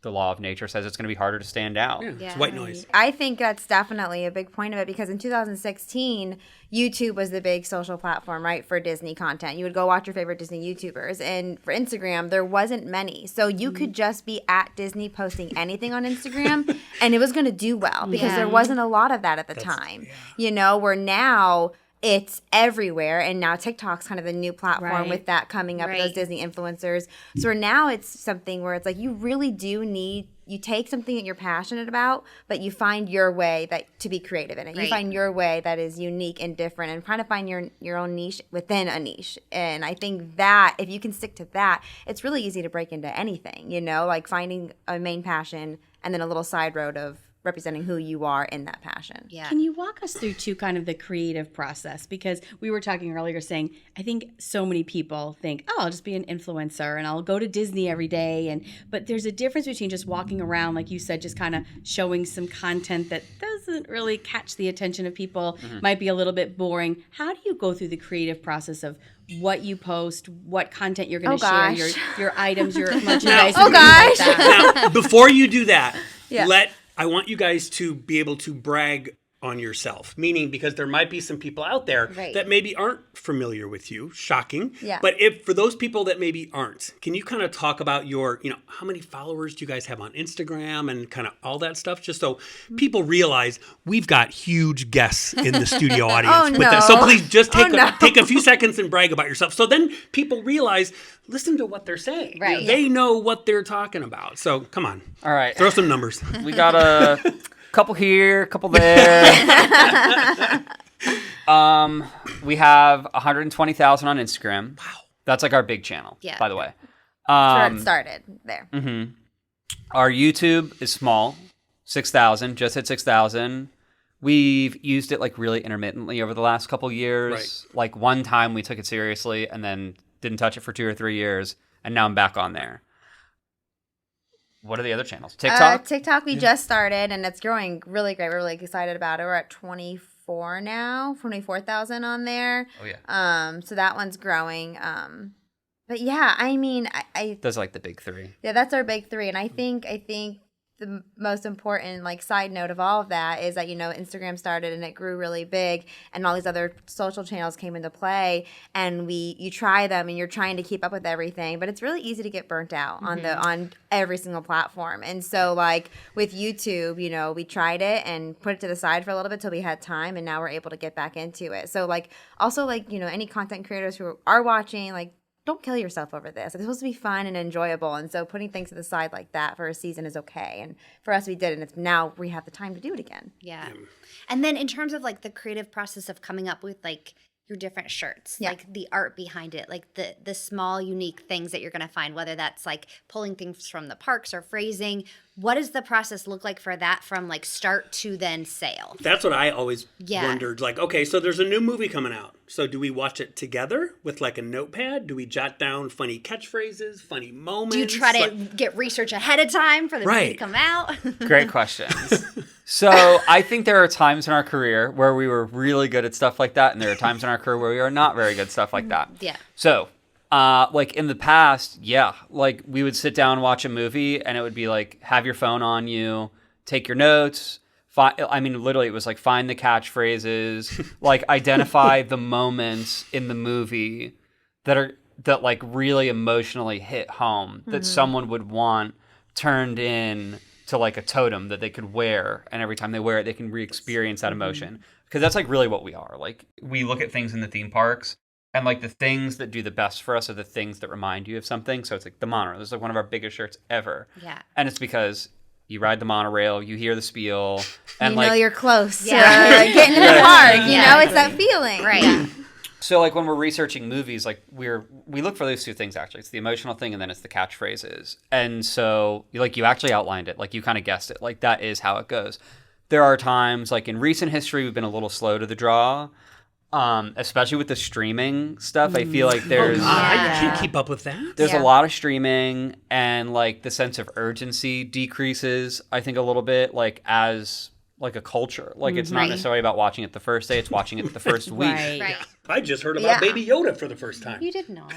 the law of nature says it's going to be harder to stand out. Yeah, it's white noise. I think that's definitely a big point of it, because in 2016, YouTube was the big social platform, right, for Disney content. You would go watch your favorite Disney YouTubers. And for Instagram, there wasn't many. So you could just be at Disney posting anything on Instagram, and it was going to do well, because there wasn't a lot of that at the time. Where now it's everywhere, and now TikTok's kind of the new platform with that coming up, those Disney influencers. So now it's something where it's like you really do need, you take something that you're passionate about, but you find your way to be creative in it. You find your way that is unique and different, and trying to find your own niche within a niche. And I think that if you can stick to that, it's really easy to break into anything, like finding a main passion and then a little side road of representing who you are in that passion. Yeah. Can you walk us through too kind of the creative process? Because we were talking earlier saying, I think so many people think, oh, I'll just be an influencer and I'll go to Disney every day. But there's a difference between just walking around, like you said, just kind of showing some content that doesn't really catch the attention of people, might be a little bit boring. How do you go through the creative process of what you post, what content you're going to share, your items, your merchandise? Oh, gosh. Like that? Now, before you do that, Yeah. I want you guys to be able to brag on yourself, meaning because there might be some people out there that maybe aren't familiar with you. Shocking. Yeah. But if for those people that maybe aren't, can you kind of talk about your, how many followers do you guys have on Instagram and kind of all that stuff, just so people realize we've got huge guests in the studio audience with us. So please just take a few seconds and brag about yourself. So then people realize, listen to what they're saying. Right. They know what they're talking about. So come on. All right. Throw some numbers. We got a couple here, a couple there. We have 120,000 on Instagram. Wow. That's like our big channel, by the way. Where it started there. Mm-hmm. Our YouTube is small, 6,000, just hit 6,000. We've used it like really intermittently over the last couple years. Right. Like one time we took it seriously and then didn't touch it for 2 or 3 years, and now I'm back on there. What are the other channels? TikTok? TikTok we just started, and it's growing really great. We're really excited about it. We're at 24 now, 24,000 on there. Oh, yeah. So that one's growing. But yeah, I mean, Those are like the big three. Yeah, that's our big three. And I think the most important side note of all of that is that Instagram started and it grew really big, and all these other social channels came into play, and you try them and you're trying to keep up with everything, but it's really easy to get burnt out on every single platform. And so with YouTube, we tried it and put it to the side for a little bit till we had time, and now we're able to get back into it. So also any content creators who are watching, don't kill yourself over this. It's supposed to be fun and enjoyable. And so putting things to the side like that for a season is okay. And for us, we did. And now we have the time to do it again. Yeah. And then in terms of the creative process of coming up with your different shirts, the art behind it, the small, unique things that you're going to find, whether that's pulling things from the parks or phrasing. What does the process look like for that from start to then sale? That's what I always wondered. Okay, so there's a new movie coming out. So do we watch it together with a notepad? Do we jot down funny catchphrases, funny moments? Do you try to get research ahead of time for the movie to come out? Great questions. So I think there are times in our career where we were really good at stuff like that, and there are times in our career where we are not very good at stuff like that. Yeah. So in the past, we would sit down and watch a movie, and it would be have your phone on you, take your notes. Literally, it was find the catchphrases, identify the moments in the movie that really emotionally hit home, that someone would want turned in to a totem that they could wear, and every time they wear it, they can re-experience that emotion. Because that's really what we are. We look at things in the theme parks, and the things that do the best for us are the things that remind you of something. So it's the monorail. This is one of our biggest shirts ever. Yeah. And it's because you ride the monorail, you hear the spiel, and you're close to getting in the park. It's that feeling. Right. Yeah. So when we're researching movies, we look for those two things actually. It's the emotional thing, and then it's the catchphrases. And so you actually outlined it, you kind of guessed it. That is how it goes. There are times in recent history we've been a little slow to the draw. Especially with the streaming stuff, I feel there's I can't keep up with that. There's a lot of streaming, and the sense of urgency decreases, I think, a little bit, as a culture. It's not necessarily about watching it the first day, it's watching it the first week. Right. Yeah. I just heard about Baby Yoda for the first time. You did not.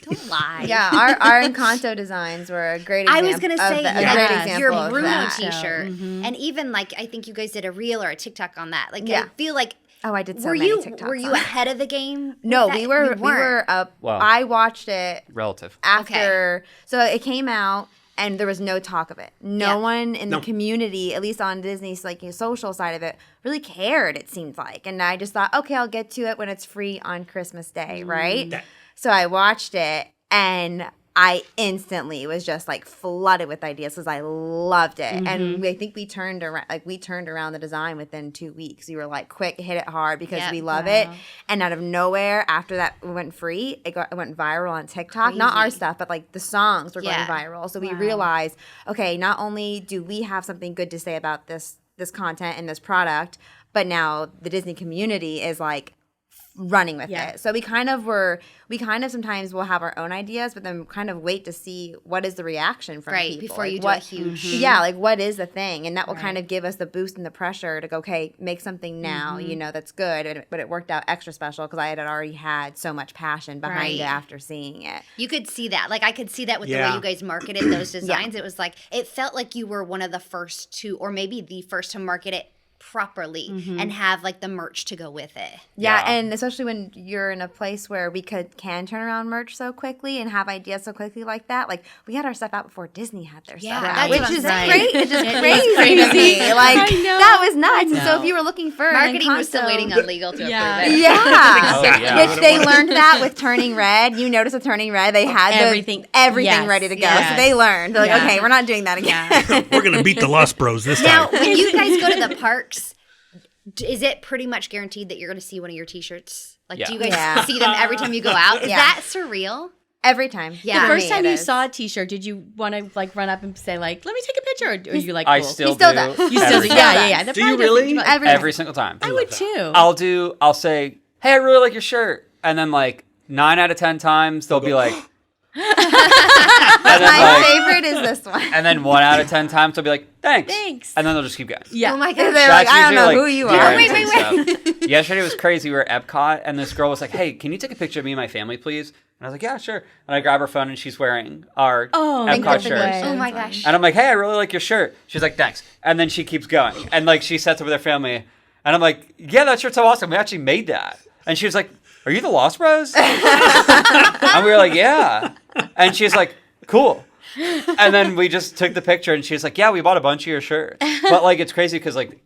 Don't lie. Yeah, our Encanto designs were a great example. I was going to say, great example your of Bruno that. t-shirt. And even I think you guys did a reel or a TikTok on that. I feel I did so many TikToks. Were you ahead of the game? No, we were up. Wow. I watched it relative after. So it came out, and there was no talk of it. No one in the community, at least on Disney's social side of it, really cared. It seemed like, and I just thought, okay, I'll get to it when it's free on Christmas Day, right? So I watched it, and I instantly was just like flooded with ideas because I loved it, and I think we turned around the design within 2 weeks. We were like, quick, hit it hard because we love it. And out of nowhere, after that went free, it went viral on TikTok. Not our stuff, but like the songs were going viral. So we realized, okay, not only do we have something good to say about this content and this product, but now the Disney community is like running with it. So we kind of sometimes will have our own ideas, but then kind of wait to see what is the reaction from people. Before like you do a huge. like what is the thing? And that will kind of give us the boost and the pressure to go, okay, make something now, that's good. But it worked out extra special because I had already had so much passion behind it after seeing it. You could see that. Like, I could see that with the way you guys marketed those designs. It was like, it felt like you were one of the first to, or maybe the first to market it properly and have like the merch to go with it. Yeah, and especially when you're in a place where we can turn around merch so quickly and have ideas so quickly like that. Like, we had our stuff out before Disney had their stuff out, which is great. It's just crazy to me. Like, that was nuts. And so if you were looking for marketing was still waiting on legal to approve it. Yeah. Which they learned that with Turning Red. You notice with Turning Red, they had everything ready to go. So they learned. They're like, okay, we're not doing that again. We're going to beat the Lost Bros this time. Now, when you guys go to the parks, is it pretty much guaranteed that you're going to see one of your T-shirts? Like, do you guys see them every time you go out? Is that surreal? Every time. Yeah. The first time you saw a T-shirt, did you want to like run up and say like, "Let me take a picture," or you like? I cool? still do. You still do. Yeah. Do you really? Every single time. I would too. I'll say, "Hey, I really like your shirt," and then like 9 out of 10 times they'll be like. My favorite is this one. And then 1 out of 10 times they'll be like, thanks. And then they'll just keep going. Yeah. Oh my God. They're like, I don't know who you are. Wait. Yesterday was crazy. We were at Epcot and this girl was like, hey, can you take a picture of me and my family, please? And I was like, yeah, sure. And I grab her phone and she's wearing our Epcot shirt. Oh my gosh. And I'm like, hey, I really like your shirt. She's like, thanks. And then she keeps going. And like she sets up with her family. And I'm like, yeah, that shirt's so awesome. We actually made that. And she was like, are you the Lost Bros? And we were like, yeah. And she's like, cool. And then we just took the picture and she's like, yeah, we bought a bunch of your shirts. But like, it's crazy because like,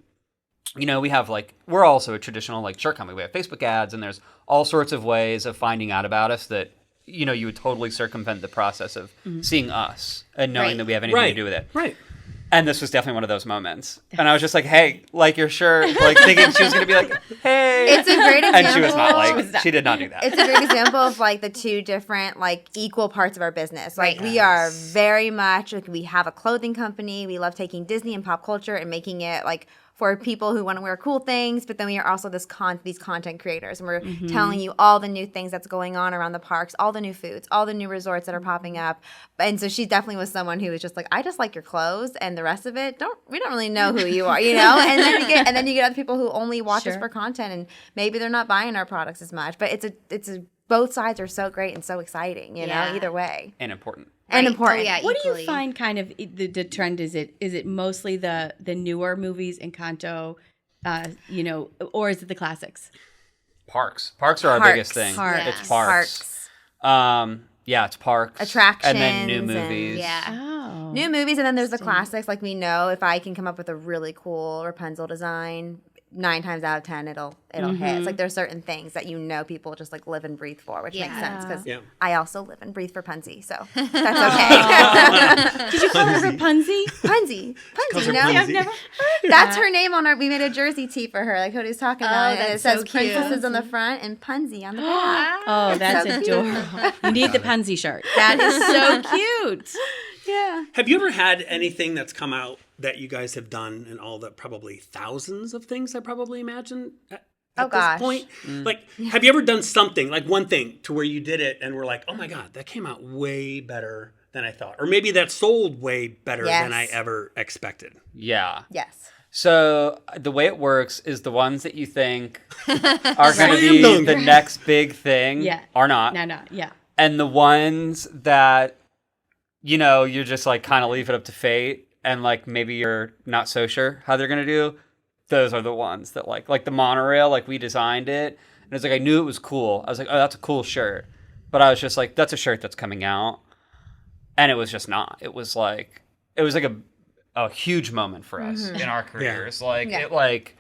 you know, we have like, we're also a traditional like shirt company. We have Facebook ads and there's all sorts of ways of finding out about us that, you know, you would totally circumvent the process of seeing us and knowing that we have anything to do with it. Right. And this was definitely one of those moments. And I was just like, hey, like your shirt, like thinking she was going to be like, hey. It's a great example. And she was not like, she did not do that. It's a great example of like the two different like equal parts of our business. Like we are very much, like we have a clothing company. We love taking Disney and pop culture and making it like for people who want to wear cool things, but then we are also these content creators, and we're telling you all the new things that's going on around the parks, all the new foods, all the new resorts that are popping up. And so she definitely was someone who was just like, I just like your clothes, and the rest of it, we don't really know who you are, you know. And then you get other people who only watch us for content, and maybe they're not buying our products as much. But it's a both sides are so great and so exciting, you know, either way. And important. And important. Oh, yeah, what do you find kind of the trend? Is it mostly the newer movies, Encanto, you know, or is it the classics? Parks are our biggest thing. It's parks. Yeah, it's parks. Attractions. And then new movies. New movies, and then there's the classics. Like we know if I can come up with a really cool Rapunzel design, 9 times out of 10 it'll hit. It's like there's certain things that you know people just like live and breathe for, which makes sense because I also live and breathe for Punzi, so that's okay. Did you call her Rapunzi? Punzi, you know? I've never heard of That's that. her name on our. We made a jersey tee for her, like Cody's talking about, and it says princesses on the front and Punzi on the back. Oh, that's adorable. You need the Punzi shirt. That is so cute. Yeah. Have you ever had anything that's come out that you guys have done and all the probably thousands of things I probably imagine at this point? Like, have you ever done something, like one thing, to where you did it and were like, oh my God, that came out way better than I thought? Or maybe that sold way better than I ever expected? Yeah. Yes. So the way it works is the ones that you think are going to be the next big thing are not. No, yeah. And the ones that, you know, you're just like kind of leave it up to fate and like maybe you're not so sure how they're going to do, those are the ones that like the monorail, like we designed it and it's like I knew it was cool. I was like, oh, that's a cool shirt. But I was just like, that's a shirt that's coming out. And it was just not. It was like a huge moment for us in our careers. Like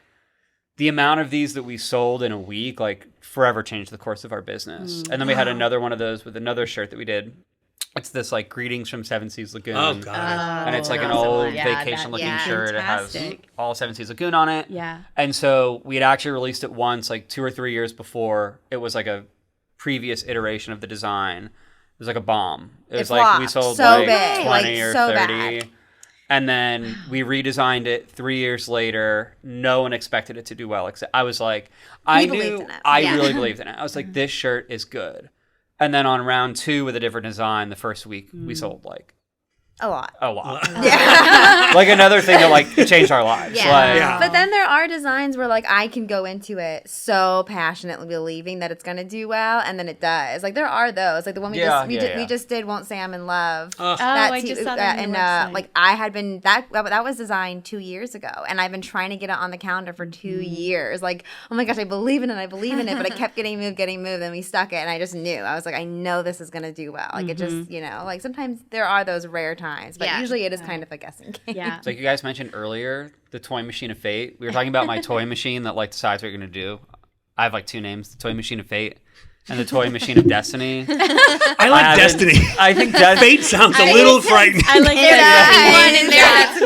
the amount of these that we sold in a week like forever changed the course of our business. And then we had another one of those with another shirt that we did It's this like Greetings from Seven Seas Lagoon. Oh god! And it's like an old vacation-looking shirt. It has all Seven Seas Lagoon on it. Yeah. And so we had actually released it once, like 2 or 3 years before. It was like a previous iteration of the design. It was like a bomb. It was like we sold so like big. 20 or 30. Bad. And then we redesigned it 3 years later. No one expected it to do well. Except I was like, I really believed in it. I was like, this shirt is good. And then on round 2 with a different design, the first week we sold like a lot. Yeah. Like another thing that like changed our lives. Yeah. But then there are designs where like I can go into it so passionately believing that it's gonna do well, and then it does. Like there are those. Like the one we just did, Won't Say I'm in Love. I just saw that on your website. Like I had been that was designed 2 years ago, and I've been trying to get it on the calendar for 2 years. Like, oh my gosh, I believe in it, but it kept getting moved, and we stuck it, and I just knew. I was like, I know this is gonna do well. Like it just, like sometimes there are those rare times, but usually it is kind of a guessing game. Yeah. So like you guys mentioned earlier, the toy machine of fate. We were talking about my toy machine that like decides what you're gonna do. I have like 2 names: the toy machine of fate and the toy machine of destiny. I like Destiny. I think fate sounds a little frightening. I like one in there that's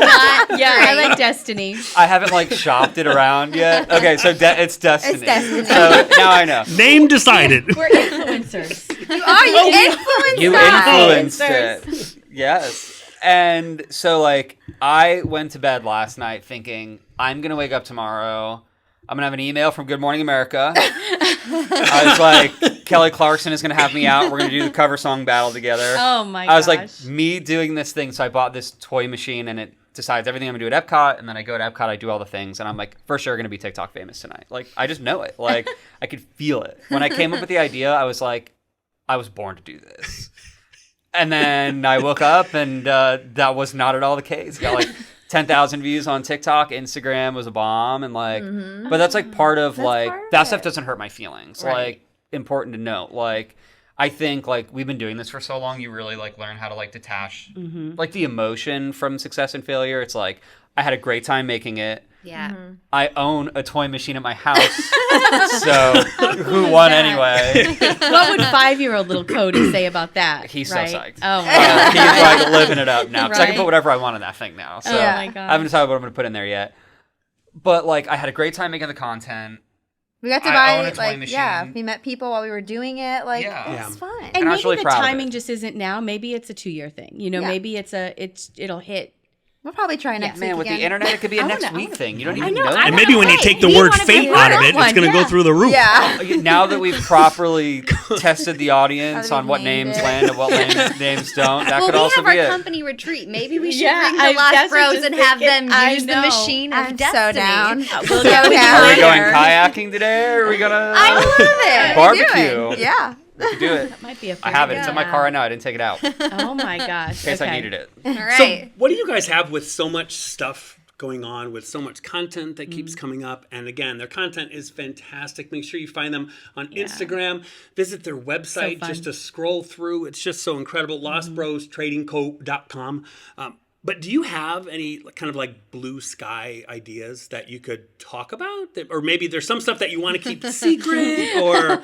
not. Yeah, I like Destiny. I haven't like shopped it around yet. Okay, so it's Destiny. It's Destiny. So now I know. Name decided. We're influencers. You influenced it. Yes. And so, like, I went to bed last night thinking, I'm going to wake up tomorrow. I'm going to have an email from Good Morning America. I was like, Kelly Clarkson is going to have me out. We're going to do the cover song battle together. Oh, my gosh. I was like, me doing this thing. So I bought this toy machine, and it decides everything I'm going to do at Epcot. And then I go to Epcot, I do all the things. And I'm like, for sure going to be TikTok famous tonight. Like, I just know it. Like, I could feel it. When I came up with the idea, I was like, I was born to do this. And then I woke up, and that was not at all the case. Got like 10,000 views on TikTok. Instagram was a bomb, and like, but that's like part of that stuff doesn't hurt my feelings. Right. Like, important to note. Like, I think like we've been doing this for so long, you really like learn how to like detach like the emotion from success and failure. It's like I had a great time making it. Yeah. I own a toy machine at my house. So who won anyway? What would 5-year-old little Cody say about that? He's right? so psyched. Oh my God. He's like living it up now. Because I can Right? put whatever I want in that thing now. So Oh my God. I haven't decided what I'm going to put in there yet. But like I had a great time making the content. We got to I own buy a toy machine. we met people while we were doing it. Like it's fun. And I was maybe really the proud of timing it. just isn't now. Maybe it's a 2-year thing. You know, maybe it'll hit. We'll probably try next week Man, with again. the internet, it could be a next week thing. You don't even know. And maybe when you take the word fate out of it, it's going to go through the roof. Yeah. Now that we've properly tested the audience on what names land and what names don't, that could also we be have our it. company retreat. Maybe we should Yeah, bring the I- Lost that's what I Bros was and have thinking. them I use the know. machine of I'm destiny. so down. We'll So go with down. Are we going fire. kayaking today? Or are we gonna I love it. barbecue? Yeah. We could do it. That might be a I have it. It's in my car right now. I didn't take it out in Oh my gosh. case Okay. I needed it. All right. So, what do you guys have with so much stuff going on, with so much content that keeps coming up? And again, their content is fantastic. Make sure you find them on Instagram. Visit their website just to scroll through. It's just so incredible. LostBrosTradingCo.com. But do you have any kind of like blue sky ideas that you could talk about? Or maybe there's some stuff that you want to keep secret? Or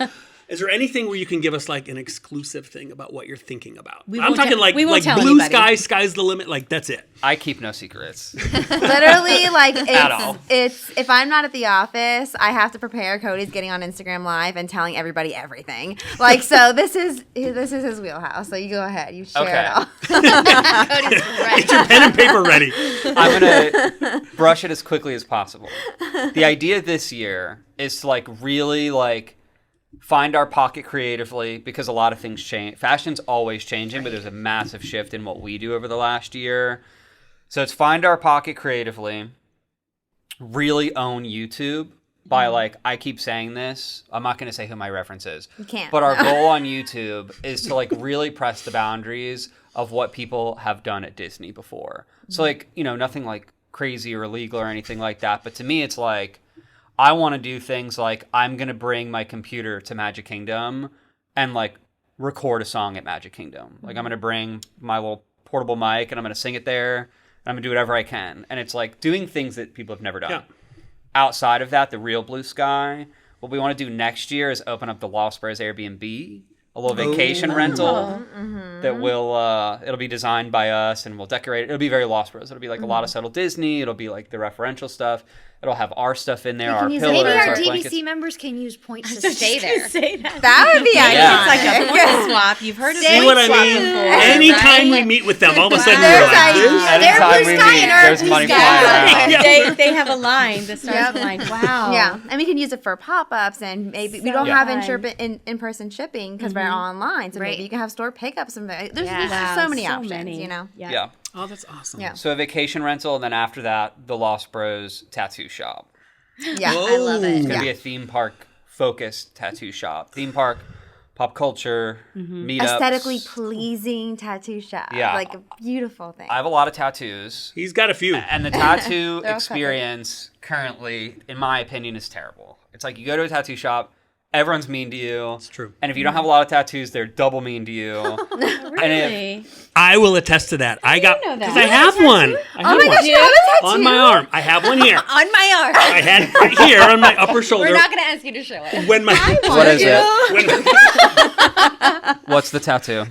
is there anything where you can give us like an exclusive thing about what you're thinking about? I'm talking like blue anybody. sky, sky's the limit. Like that's it. I keep no secrets. Literally, like At all. it's if I'm not at the office, I have to prepare. Cody's getting on Instagram Live and telling everybody everything. Like so, this is his wheelhouse. So you go ahead, you share it all. Cody's right. Get your pen and paper ready. I'm gonna brush it as quickly as possible. The idea this year is to like really like find our pocket creatively, because a lot of things change. Fashion's always changing, but there's a massive shift in what we do over the last year. So it's find our pocket creatively, really own YouTube by like, I keep saying this, I'm not going to say who my reference is. You can't. But our goal on YouTube is to like really press the boundaries of what people have done at Disney before. So like, you know, nothing like crazy or illegal or anything like that. But to me, it's like, I want to do things like I'm going to bring my computer to Magic Kingdom and like record a song at Magic Kingdom. Like I'm going to bring my little portable mic and I'm going to sing it there and I'm going to do whatever I can. And it's like doing things that people have never done. Yeah. Outside of that, the real blue sky, what we want to do next year is open up the Lost Bros Airbnb a little vacation rental that will it'll be designed by us and we'll decorate it. It'll be very Lost Bros. It'll be like a lot of subtle Disney. It'll be like the referential stuff. It'll have our stuff in there, our pillows, maybe our our DVC blankets. members can use points to stay there. That would be Yeah. It's like a point swap. You've heard of See what I mean? Anytime we meet with them, all of a sudden we're like, They're Anytime blue we sky meet, and our there's blue money sky. flying around. They have a line. The stars line. Wow. Yeah, and we can use it for pop-ups, and maybe we don't So have fun. in-person shipping because we're all online. So Right. maybe you can have store pickups. And there's Wow, so many options, you know. Yeah. oh, that's awesome. Yeah. So a vacation rental, and then after that, the Lost Bros tattoo shop. Yeah, I love it. It's gonna be a theme park focused tattoo shop. Theme park, pop culture, meetups. aesthetically pleasing tattoo shop. Yeah. Like a beautiful thing. I have a lot of tattoos. He's got a few. And the tattoo They're all experience currently, in my opinion, is terrible. It's like you go to a tattoo shop, everyone's mean to you. It's true. And if you don't have a lot of tattoos, they're double mean to you. And if, I will attest to that. I got know that? because I have one. I have one. you have a tattoo? On my arm. I have one here. On my arm. I had it right here on my upper shoulder. We're not going to ask you to show it. when my what is it? when- What's the tattoo?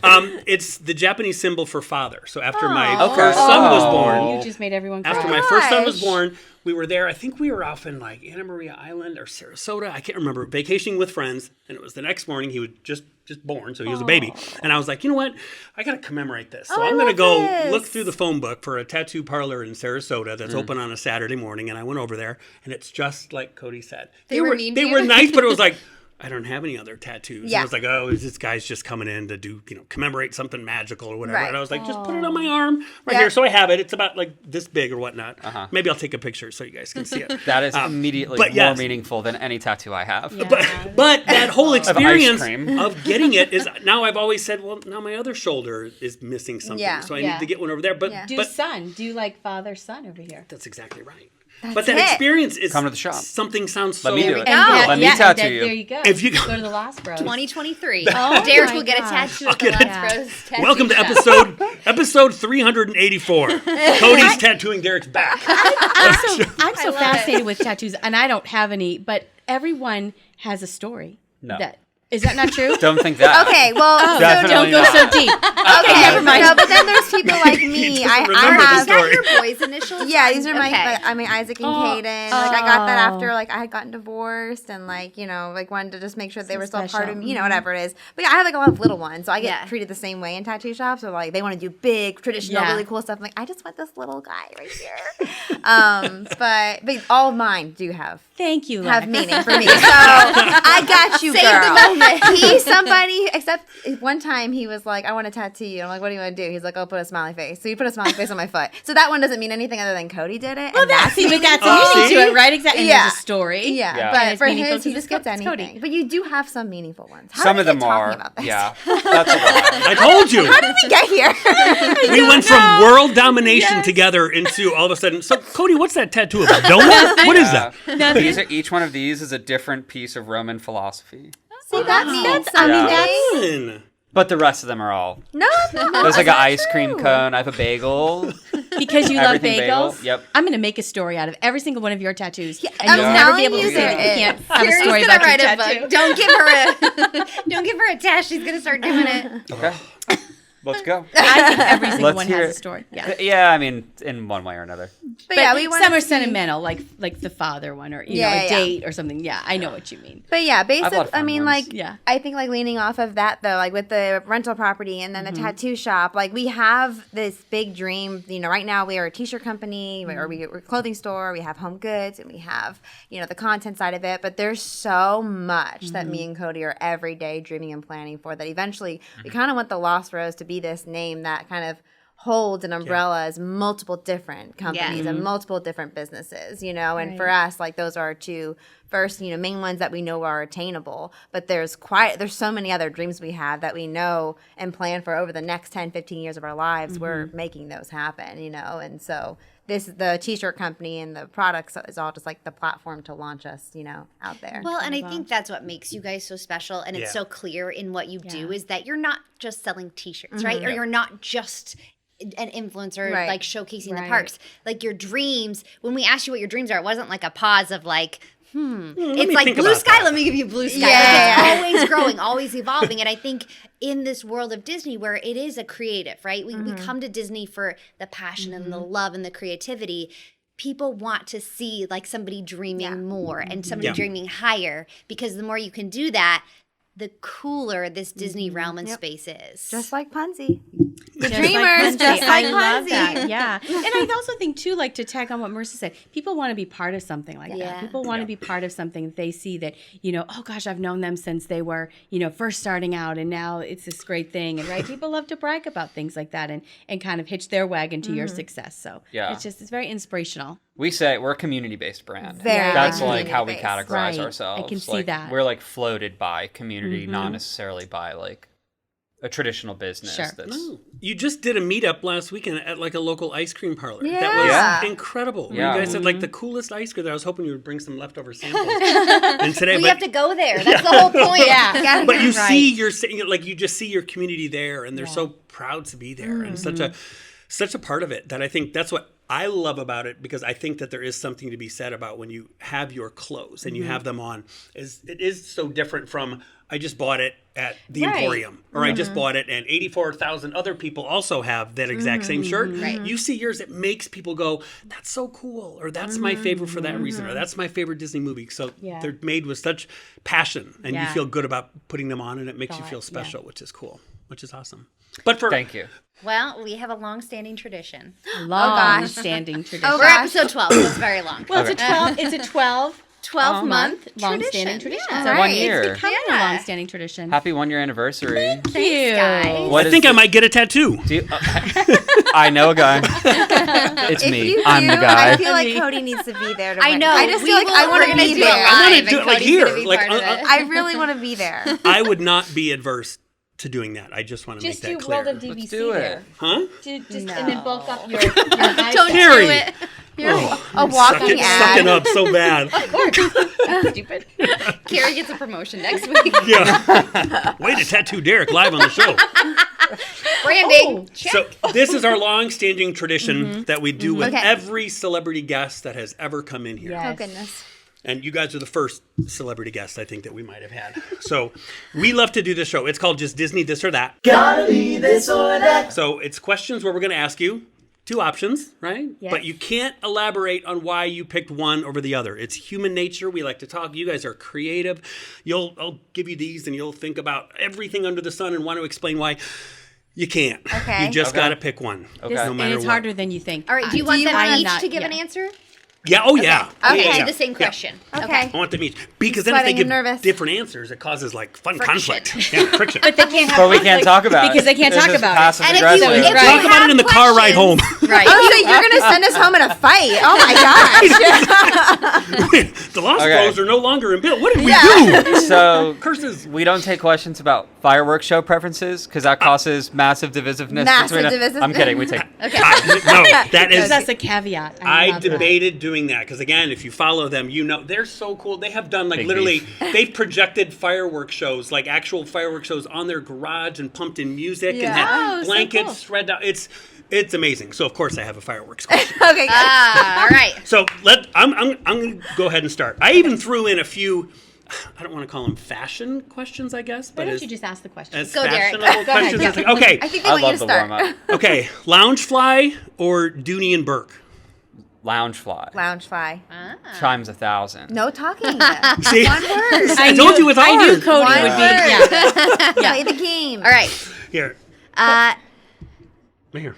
it's the Japanese symbol for father. So after my Okay. first son was born, You just made everyone cry. after my first son was born, we were there. I think we were off in like Anna Maria Island or Sarasota. I can't remember. Vacationing with friends, and it was the next morning. He was just born, so he was a baby. And I was like, you know what? I got to commemorate this. So I'm going to go look through the phone book for a tattoo parlor in Sarasota that's open on a Saturday morning. And I went over there, and it's just like Cody said. They were mean to They you? were nice, but it was like, I don't have any other tattoos. Yeah. I was like, oh, this guy's just coming in to do, commemorate something magical or whatever. Right. And I was like, just put it on my arm right here. So I have it. It's about like this big or whatnot. Maybe I'll take a picture so you guys can see it. That is immediately but more yes. meaningful than any tattoo I have. But that whole experience cream. of getting it is now I've always said, well, now my other shoulder is missing something. Yeah. So I need to get one over there. But Do but son. Do like father son over here. that's exactly right. But that it. experience is Come to the shop. something sounds so Let me do it. And Let me tattoo you. There you go. If you- go to the Lost Bros. 2023. Oh Derek my will get a gosh. tattoo at the Lost Bros tattoo Welcome to shop. episode 384. Cody's tattooing Derek's back. I'm so love fascinated with tattoos, and I don't have any, but everyone has a story. No. Is that not true? Don't think that. Okay, well, so Definitely Don't go not. so deep. okay, never mind. No, but then there's people like me. I remember the have. Is that your boys' initials? Yeah, these are my. Okay. I mean, Isaac and Caden. Like I got that after like I had gotten divorced and like like wanted to just make sure they were still part of me. Whatever it is. But yeah, I have like a lot of little ones, so I get treated the same way in tattoo shops. So like they want to do big, traditional, really cool stuff. I'm like I just want this little guy right here. But all of mine do have Thank you. have Lex. meaning for me. So I got you, Save girl. the moment. He's somebody. Except one time he was like, "I want to tattoo you." I'm like, "What do you want to do?" He's like, "I'll put a smiley face." So he put a smiley face on my foot. So that one doesn't mean anything other than Cody did it. Well, that's a meaning to it, right? Exactly. And Yeah. There's a story. Yeah, Yeah. but And it's for meaningful his, he to just the gets Cody. anything. But you do have some meaningful ones. How Some did of we them get talking are. about this? Yeah. That's a lot. I told you. How did we get here? We went from world domination together into all of a sudden. So, Cody, what's that tattoo of a donut? What is that? Each one of these is a different piece of Roman philosophy. See, that means I mean, something. Fun. But the rest of them are all. No, There's like an ice cream cone. I have a bagel. Because you love Everything bagels. bagel, yep. I'm going to make a story out of every single one of your tattoos. And I'm you'll never be able telling to you say that there you can't is. have a Kerri's story gonna about your write a tattoo. book. Don't give her a test. She's gonna start doing it. Okay. Let's go. I think every single Let's one hear has a it. story. Yeah. Yeah, I mean, in one way or another. But yeah, we want some are sentimental, like the father one, or you know, Yeah, a date or something. Yeah, I know what you mean. But yeah, I have a lot basic. of I fun mean, ones. like, Yeah. I think like leaning off of that though, like with the rental property and then the tattoo shop, like we have this big dream. Right now we are a t-shirt company, or we're a clothing store. We have home goods, and we have the content side of it. But there's so much that me and Cody are every day dreaming and planning for. That eventually we kind of want the Lost Rose to be this name that kind of holds an umbrella as multiple different companies and multiple different businesses, and for us, like those are our two first, main ones that we know are attainable, but there's so many other dreams we have that we know and plan for over the next 10, 15 years of our lives. We're making those happen, and so the t-shirt company and the products is all just like the platform to launch us, out there. Well, and I think that's what makes you guys so special, and it's so clear in what you do is that you're not just selling t-shirts, right? Or you're not just an influencer like showcasing the parks. Like your dreams, when we asked you what your dreams are, it wasn't like a pause of like, It's like blue sky. Let me give you blue sky. Yeah. Like, it's always growing, always evolving. And I think in this world of Disney where it is a creative, right? We come to Disney for the passion and the love and the creativity. People want to see like somebody dreaming more and somebody dreaming higher, because the more you can do that, the cooler this Disney realm and space is. Just like Punzi. The dreamers, just like I love Punzi. that. Yeah. And I also think, too, like to tag on what Marissa said, people want to be part of something like that. People want to be part of something that they see that, oh gosh, I've known them since they were, first starting out, and now it's this great thing. And right, people love to brag about things like that and kind of hitch their wagon to your success. So it's very inspirational. We say we're a community-based brand. That's like how we categorize ourselves. I can see that. We're like floated by community, not necessarily by like a traditional business. Sure. That's You just did a meetup last weekend at like a local ice cream parlor. Yeah. That was incredible. Yeah. You guys had like the coolest ice cream. I was hoping you would bring some leftover samples. And today, We have to go there. That's the whole point. But you see you just see your community there, and they're so proud to be there, and such a part of it that I think that's what I love about it, because I think that there is something to be said about when you have your clothes and you have them on. It is so different from I just bought it at the Emporium, or I just bought it and 84,000 other people also have that exact same shirt. You see yours, it makes people go, that's so cool, or that's my favorite for that reason, or that's my favorite Disney movie. So they're made with such passion, and you feel good about putting them on, and it makes you feel special, which is cool, which is awesome. But Thank you. Well, we have a long-standing tradition. Long-standing tradition. We're episode 12, so it's very long. Well, it's a 12-month long-standing tradition. Yeah. So 1 year. It's becoming a long-standing tradition. Happy 1 year anniversary. Thank you. guys. What I think I might get a tattoo. I know a guy. It's If me. you I'm the do, guy. I feel like Cody needs to be there. I know. I just feel like I want to be do there. it I wanna live, do and it, like, Cody's here, gonna be like, part of it. I really want to be there. I would not be adverse to doing that. I just want to Just make do that World clear. of DVC do it. there. Huh? And then bulk up your high Don't Kerri. do it. A walking Sucking ad. up so bad. Stupid. Kerri gets a promotion next week. Yeah. Way to tattoo Derek live on the show. Branding. Check. So this is our long-standing tradition that we do with every celebrity guest that has ever come in here. Oh, goodness. And you guys are the first celebrity guest I think that we might have had. So we love to do this show. It's called Just Disney This or That. Gotta be this or that. So it's questions where we're going to ask you two options, right? Yes. But you can't elaborate on why you picked one over the other. It's human nature. We like to talk. You guys are creative. I'll give you these and you'll think about everything under the sun and want to explain why. You can't. Okay. You just got to pick one. Okay. No And matter it's what. harder than you think. All right. Do you want them I'm each not- to give yeah. an answer? Yeah. Oh, yeah. Okay. Yeah. The same question. Okay. I want them each. Because then if they sweating give and nervous. different answers, it causes like fun Friction. conflict. Yeah, friction. But they can't have But we can't talk about it. because they can't This talk is about it. passive And if aggressive. you Talk about it in the car ride home. Right. Oh, so you're going to send us home in a fight. Oh, my gosh. The Lost Okay. Bros are no longer in Bill. What did we do? So Curses. we don't take questions about fireworks show preferences because that causes massive divisiveness. Massive between divisiveness. I'm kidding. We take. Okay. No, that is. That's a caveat. I love that. debated doing that because, again, if you follow them, you know they're so cool. They have done like Big literally, beef. they've projected fireworks shows, like actual fireworks shows, on their garage and pumped in music and had Oh, so blankets cool. spread out. It's amazing. So of course I have a fireworks question. Okay, good. All right. So I'm going to go ahead and start. I even threw in a few. I don't want to call them fashion questions, I guess, Why but don't as, you just ask the question? as Go, Derek. fashionable Go ahead, questions. yeah. as like, okay, I think they I want you love to the warm start. up. okay. Loungefly or Dooney and Burke? Loungefly. Loungefly. Chimes 1,000. No talking. See, One word. I told you it's hard. I knew Cody One would be. word. Yeah. Play the game. All right. Here, Uh, here.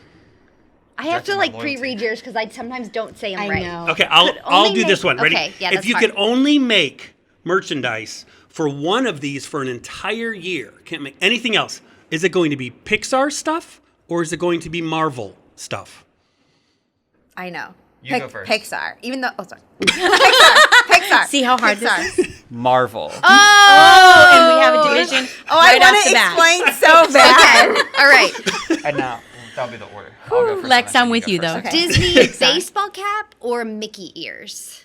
I have to my like loyalty. pre-read yours because I sometimes don't say them I right. know. Okay, I'll only do this make- one. Ready? okay, yeah, if that's you hard. could only make merchandise for one of these for an entire year, can't make anything else, is it going to be Pixar stuff or is it going to be Marvel stuff? I know. You go first. Pixar. Even though, sorry. Pixar. See how hard Pixar. this is? Marvel. Oh, and we have a division Oh, right I off want the to bat. explain so bad. All right. And now that'll be the order. I'll go first. Lex, and then I'm you with go you, first. though. Disney baseball cap or Mickey ears?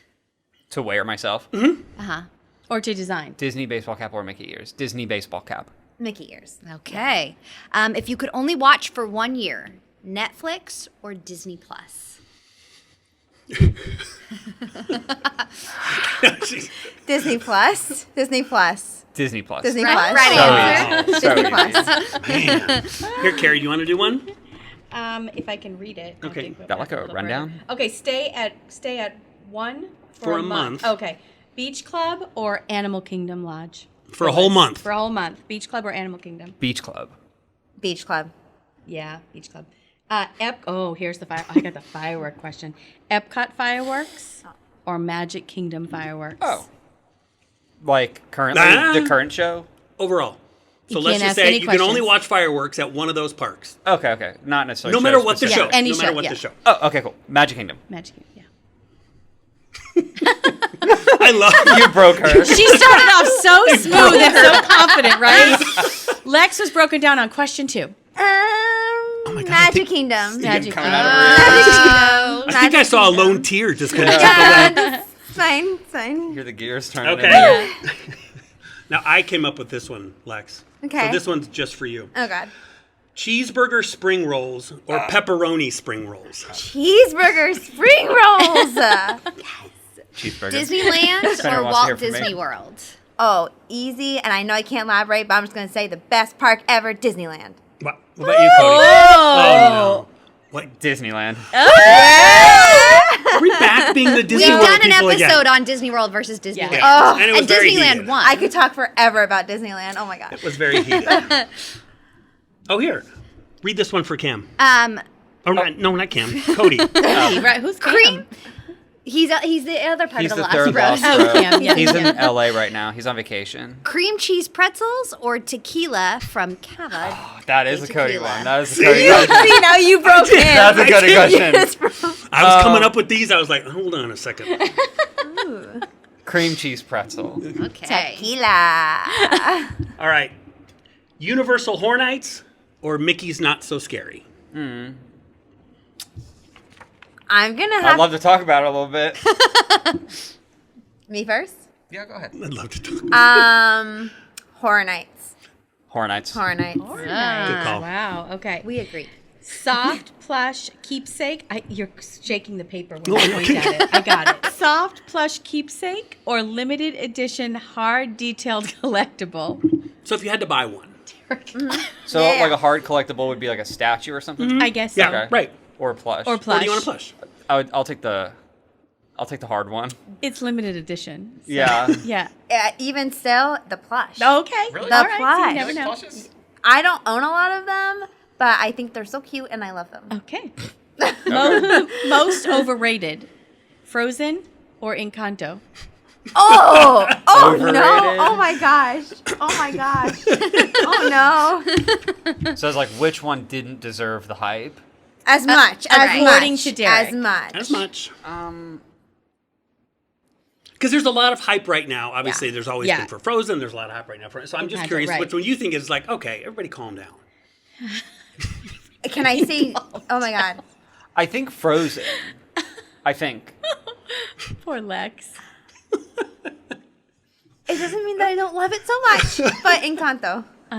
To wear myself. Or to design. Disney baseball cap or Mickey ears. Disney baseball cap. Mickey ears. Okay. If you could only watch for 1 year, Netflix or Disney Plus? Disney Plus. Disney Plus. Disney Plus. Disney Right, Plus. right answer. So Disney easy. Plus. Man. Here, Kerri, do you want to do one? If I can read it. Okay. Got like a rundown? Okay, stay at one For a month. Okay. Beach Club or Animal Kingdom Lodge? For a whole month. For a whole month. Beach Club or Animal Kingdom? Beach Club. Beach Club. Yeah, Beach Club. Here's the fire. I got the firework question. Epcot fireworks or Magic Kingdom fireworks? Oh. Like currently, the current show? Overall. So You let's can't just ask say any you can only questions. watch fireworks at one of those parks. Okay. Not necessarily No matter what the specific. show. any no matter show, what yeah. the show. Oh, okay, cool. Magic Kingdom. Magic Kingdom, yeah. I love You broke her. She started off so smooth and so confident, right? Lex was broken down on question 2. my God, I Magic think- Kingdom. Magic Coming out of her. Magic Kingdom. I think I saw a lone tear just kind of trickle Yeah, down. just fine. Hear the gears turning. Okay. Now I came up with this one, Lex. Okay. So this one's just for you. Oh, God. Cheeseburger spring rolls or pepperoni spring rolls? Cheeseburger spring rolls. Cheeseburger. Disneyland Senator or wants to hear Walt from me. Disney World? Oh, easy. And I know I can't elaborate, but I'm just going to say the best park ever, Disneyland. What about you, Cody? Oh, no. What? Disneyland. Are we back being the Disney We've World done an people episode again? on Disney World versus Disneyland. Yeah. Oh, And it was And very Disneyland heated. won. I could talk forever about Disneyland. Oh, my gosh. It was very heated. Oh, here. Read this one for Cam. Oh, not Cam. Cody. Right? Who's Cream. He's the other part He's of the, the Last third Bros. Lost Oh, Bro. yeah, yeah, He's yeah. in LA right now. He's on vacation. Cream cheese pretzels or tequila from Cava. That is a Cody Tequila. one. That is a Cody one. See, now you broke in. That's a Cody question. I was coming up with these. I was like, hold on a second. Cream cheese pretzel. Okay. Tequila. All right. Universal Hornites or Mickey's Not So Scary? I'm going to I'd have love to talk about it a little bit. me first. Yeah, go ahead. I'd love to talk. Horror Nights. Horror Nights. Horror Nights. Good call. Wow. Okay. We agree. Soft plush keepsake. You're shaking the paper when you point at it. I got it. Soft plush keepsake or limited edition hard detailed collectible. So if you had to buy one. So Yeah. like a hard collectible would be like a statue or something? I guess Yeah, so. Okay. right. Or a plush. Or What plush. do you want to plush? I'll take the hard one. It's limited edition. so- Yeah. Yeah. Even still, the plush. Okay. The All right. So plush. you never know. I don't own a lot of them, but I think they're so cute and I love them. Okay. Most overrated. Frozen or Encanto? Oh no! Overrated. Oh my gosh! Oh my gosh! Oh no! So it's like which one didn't deserve the hype? As much, as according much, to Derek. as much. As much. Because there's a lot of hype right now. Obviously, there's always Yeah. been for Frozen. There's a lot of hype right now. So I'm just Encanto, curious right. which one you think is like, okay, everybody calm down. Can I say? Oh my god! I think Frozen. I think. Poor Lex. It doesn't mean that I don't love it so much, but Encanto. Oh,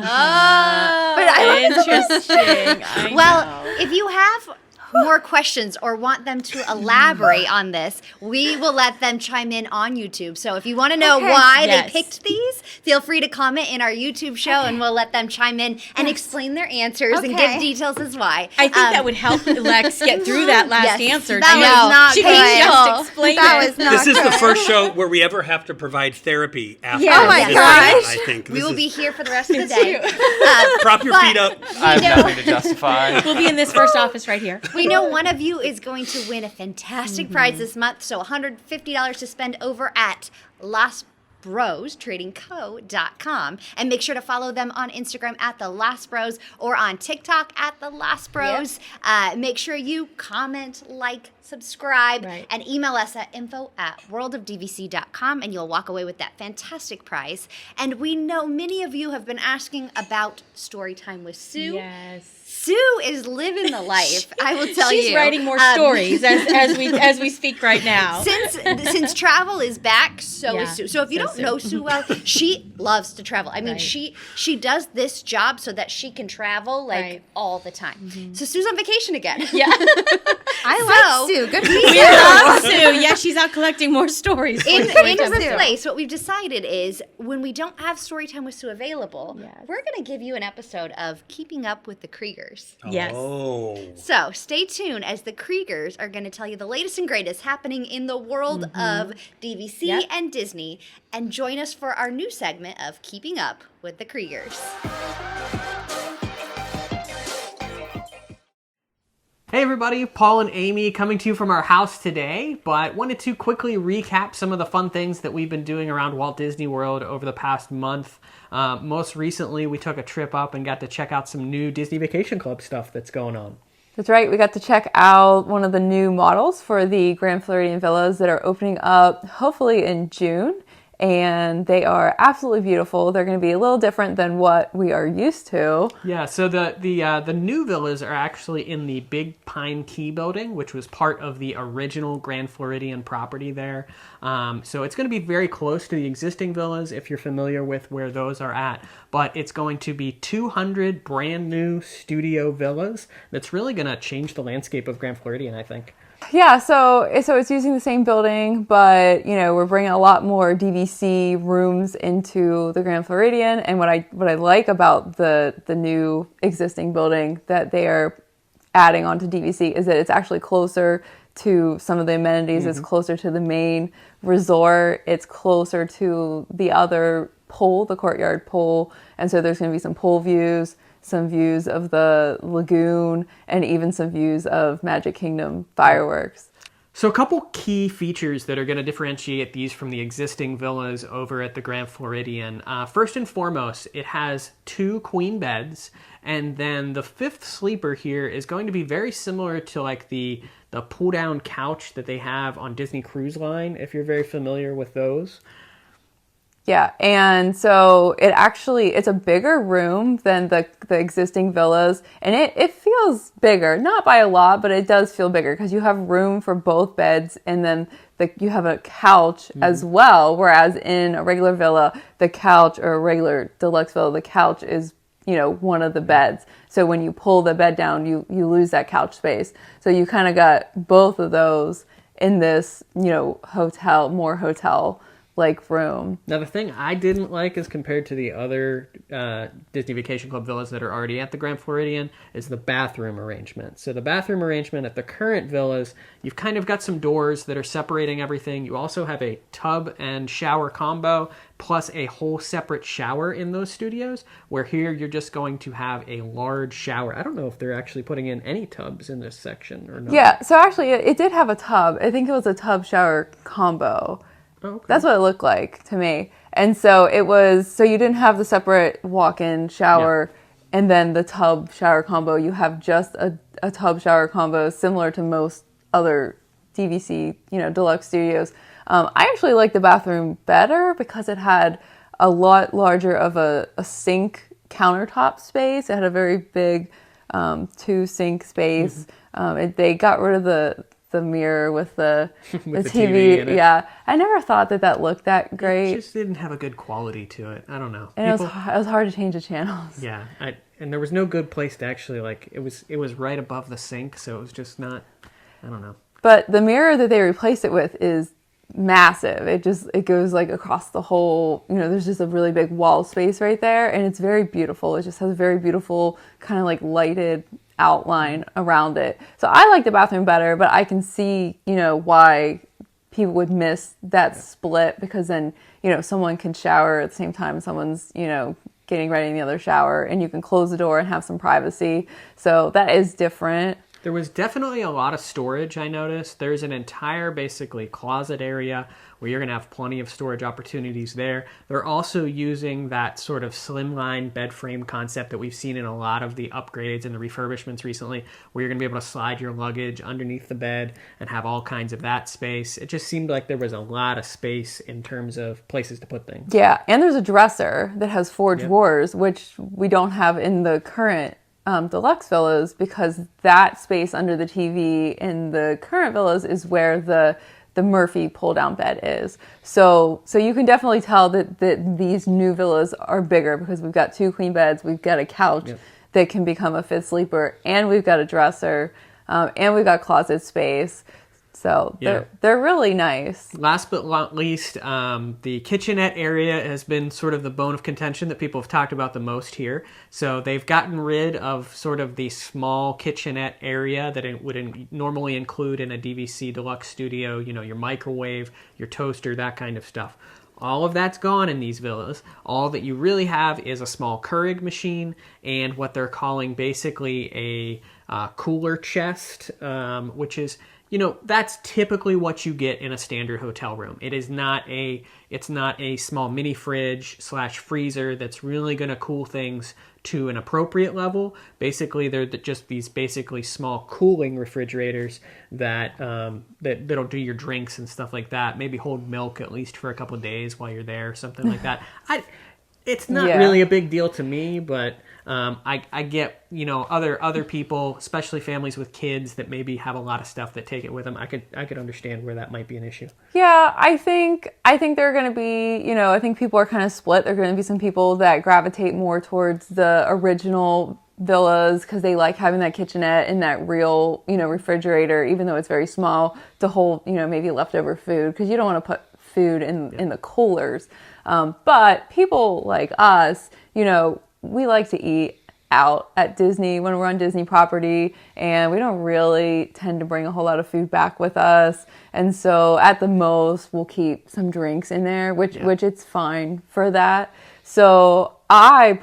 But I love it. interesting. I Well, know. if you have more questions or want them to elaborate on this, we will let them chime in on YouTube. So if you want to know Okay. why Yes. they picked these, feel free to comment in our YouTube show and we'll let them chime in and explain their answers and Okay. give details as why. I think that would help Lex get through that last Yes, answer. that too. was not She good. can just Painful. explain That it. was not This is the good. first show where we ever have to provide therapy after Yeah. Oh my this gosh. segment, I think. We This will is- be here for the rest of the It's day. true. Prop your but- feet up. I have nothing to justify. We'll be in this first office right here. We know one of you is going to win a fantastic prize this month, so $150 to spend over at LostBrosTradingCo.com. And make sure to follow them on Instagram at The Last Bros or on TikTok at The Last Bros. Make sure you comment, like, subscribe, Right. and email us at info@worldofdvc.com, and you'll walk away with that fantastic prize. And we know many of you have been asking about Storytime with Sue. Yes. Sue is living the life. I will tell you. She's writing more stories as we speak right now. Since travel is back, so is Sue. So if you don't know Sue well, she loves to travel. I mean, she does this job so that she can travel all the time. Mm-hmm. So Sue's on vacation again. Yeah. I like Sue. Good for you. We love Sue. Yeah, she's out collecting more stories. In replace, what we've decided is when we don't have Storytime with Sue available, we're going to give you an episode of Keeping Up with the Kriegers. Yes. Oh. So stay tuned as the Kriegers are going to tell you the latest and greatest happening in the world of DVC and Disney, and join us for our new segment of Keeping Up with the Kriegers. Hey everybody, Paul and Amy coming to you from our house today, but wanted to quickly recap some of the fun things that we've been doing around Walt Disney World over the past month. Most recently, we took a trip up and got to check out some new Disney Vacation Club stuff that's going on. That's right, we got to check out one of the new models for the Grand Floridian Villas that are opening up hopefully in June. And they are absolutely beautiful. They're going to be a little different than what we are used to. Yeah, so the new villas are actually in the Big Pine Key building, which was part of the original Grand Floridian property there. So it's going to be very close to the existing villas if you're familiar with where those are at. But it's going to be 200 brand new studio villas. That's really going to change the landscape of Grand Floridian, I think. Yeah, so it's using the same building, but we're bringing a lot more DVC rooms into the Grand Floridian. And what I like about the new existing building that they are adding onto DVC is that it's actually closer to some of the amenities. Mm-hmm. It's closer to the main resort. It's closer to the other pool, the courtyard pool, and so there's going to be some pool views, some views of the lagoon, and even some views of Magic Kingdom fireworks. So a couple key features that are going to differentiate these from the existing villas over at the Grand Floridian. First and foremost, it has 2 queen beds, and then the 5th sleeper here is going to be very similar to like the pull-down couch that they have on Disney Cruise Line, if you're very familiar with those. Yeah, and so it's a bigger room than the existing villas, and it feels bigger, not by a lot, but it does feel bigger because you have room for both beds, and then you have a couch as well, whereas in a regular villa, the couch, or a regular deluxe villa, the couch is one of the beds. So when you pull the bed down, you lose that couch space. So you kind of got both of those in this, hotel-like room. Now, the thing I didn't like as compared to the other Disney Vacation Club villas that are already at the Grand Floridian is the bathroom arrangement. So the bathroom arrangement at the current villas, you've kind of got some doors that are separating everything. You also have a tub and shower combo, plus a whole separate shower in those studios, where here you're just going to have a large shower. I don't know if they're actually putting in any tubs in this section or not. Yeah, so actually it did have a tub. I think it was a tub shower combo. Okay. That's what it looked like to me. And so so you didn't have the separate walk-in shower and then the tub shower combo. You have just a tub shower combo similar to most other DVC, deluxe studios. I actually like the bathroom better because it had a lot larger of a sink countertop space. It had a very big 2-sink space. Mm-hmm. They got rid of the mirror with the TV in it. Yeah, I never thought that looked that great. It just didn't have a good quality to it. I don't know. And it was hard to change the channels. Yeah, and there was no good place to actually it was right above the sink, so it was just not. I don't know. But the mirror that they replaced it with is massive. It goes across the whole. There's just a really big wall space right there, and it's very beautiful. It just has a very beautiful kind of lighted outline around it. So I like the bathroom better, but I can see, why people would miss that split, because then, someone can shower at the same time someone's, getting ready in the other shower, and you can close the door and have some privacy. So that is different. There was definitely a lot of storage, I noticed. There's an entire, basically, closet area where you're going to have plenty of storage opportunities there. They're also using that sort of slimline bed frame concept that we've seen in a lot of the upgrades and the refurbishments recently, where you're going to be able to slide your luggage underneath the bed and have all kinds of that space. It just seemed like there was a lot of space in terms of places to put things. Yeah, and there's a dresser that has 4 drawers, which we don't have in the current deluxe villas, because that space under the TV in the current villas is where the Murphy pull-down bed is. So you can definitely tell that these new villas are bigger, because we've got 2 queen beds, we've got a couch that can become a 5th sleeper, and we've got a dresser, and we've got closet space. So they're really nice. Last but not least, the kitchenette area has been sort of the bone of contention that people have talked about the most here. So they've gotten rid of sort of the small kitchenette area that it would normally include in a DVC deluxe studio, your microwave, your toaster, that kind of stuff. All of that's gone in these villas. All that you really have is a small Keurig machine and what they're calling basically a cooler chest, which is, that's typically what you get in a standard hotel room. It's not a small mini fridge / freezer that's really going to cool things to an appropriate level. Basically, they're just these basically small cooling refrigerators that'll do your drinks and stuff like that. Maybe hold milk at least for a couple of days while you're there, something like that. It's not really a big deal to me, but I get, other people, especially families with kids that maybe have a lot of stuff that take it with them. I could understand where that might be an issue. Yeah, I think there are going to be, I think people are kind of split. There are going to be some people that gravitate more towards the original villas because they like having that kitchenette and that real, refrigerator, even though it's very small, to hold, maybe leftover food, because you don't want to put food in the coolers. But people like us, we like to eat out at Disney when we're on Disney property, and we don't really tend to bring a whole lot of food back with us. And so at the most, we'll keep some drinks in there, which it's fine for that. So I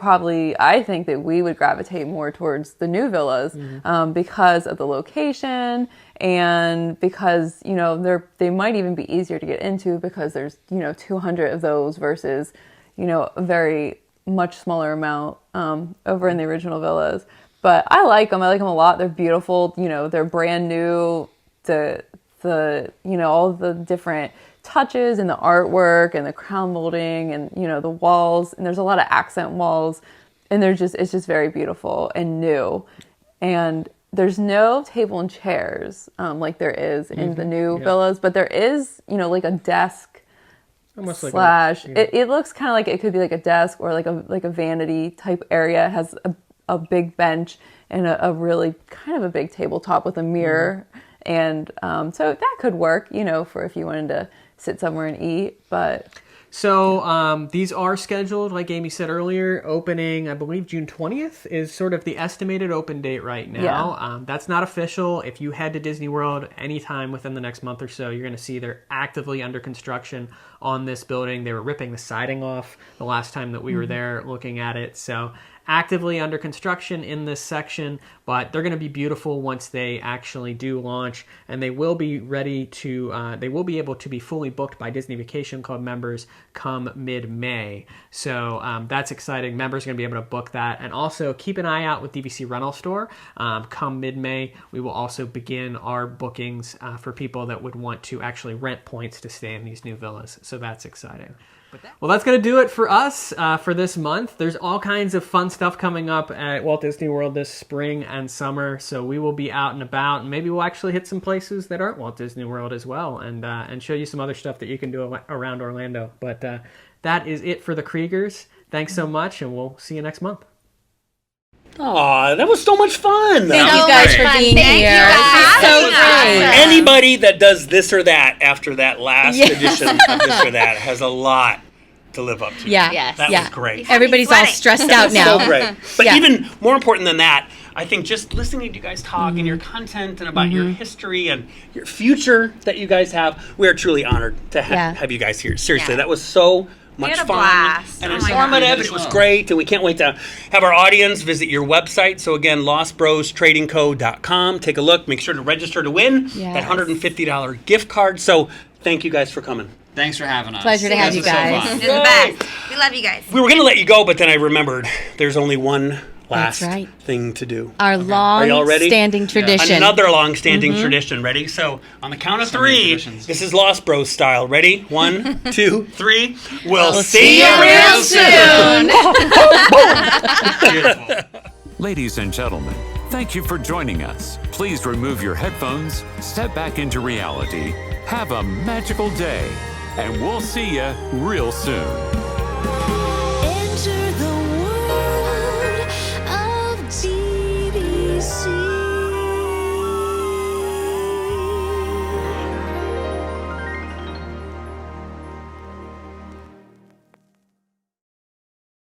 think that we would gravitate more towards the new villas because of the location, and because, they might even be easier to get into because there's, 200 of those versus, a very much smaller amount over in the original villas. But I like them. I like them a lot. They're beautiful. They're brand new. The all the different touches and the artwork and the crown molding and, the walls. And there's a lot of accent walls. And it's just very beautiful and new. And there's no table and chairs like there is in the new villas. But there is, like a desk almost slash. It looks kind of like it could be like a desk or like a vanity type area. It has a big bench and a really kind of a big tabletop with a mirror. And so that could work, for if you wanted to sit somewhere and eat. But so these are scheduled, like Amy said earlier, opening, I believe June 20th is sort of the estimated open date right now. Yeah. That's not official. If you head to Disney World anytime within the next month or so, you're going to see they're actively under construction on this building. They were ripping the siding off the last time that we were there looking at it. So actively under construction in this section, but they're going to be beautiful once they actually do launch, and they will be ready to, they will be able to be fully booked by Disney Vacation Club members come mid-May. So that's exciting. Members are going to be able to book that, and also keep an eye out with DVC Rental Store. Come mid-May, we will also begin our bookings for people that would want to actually rent points to stay in these new villas. So that's exciting. Well, that's going to do it for us for this month. There's all kinds of fun stuff coming up at Walt Disney World this spring and summer, so we will be out and about, and maybe we'll actually hit some places that aren't Walt Disney World as well, and show you some other stuff that you can do around Orlando. But that is it for the Kriegers. Thanks so much, and we'll see you next month. Aw, that was so much fun. Thank you guys for being here. So great. Anybody that does this or that after that last edition of this or that has a lot to live up to. Yeah. Yes. That was great. Everybody's all stressed out now. So great. But even more important than that, I think just listening to you guys talk and your content and about your history and your future that you guys have, we are truly honored to have you guys here. Seriously, that was so much fun blast. and informative. It was great, and we can't wait to have our audience visit your website. So again, lostbrostradingco.com. Take a look. Make sure to register to win that $150 gift card. So thank you guys for coming. Thanks for having us. Pleasure to have you guys. It's the best. We love you guys. We were going to let you go, but then I remembered there's only one last thing to do. Our long-standing tradition. Another long-standing tradition. Ready? So on the count of three, this is Lost Bros style. Ready? 1, 2, 3. We'll see you real soon. Beautiful. Ladies and gentlemen, thank you for joining us. Please remove your headphones, step back into reality, have a magical day, and we'll see you real soon.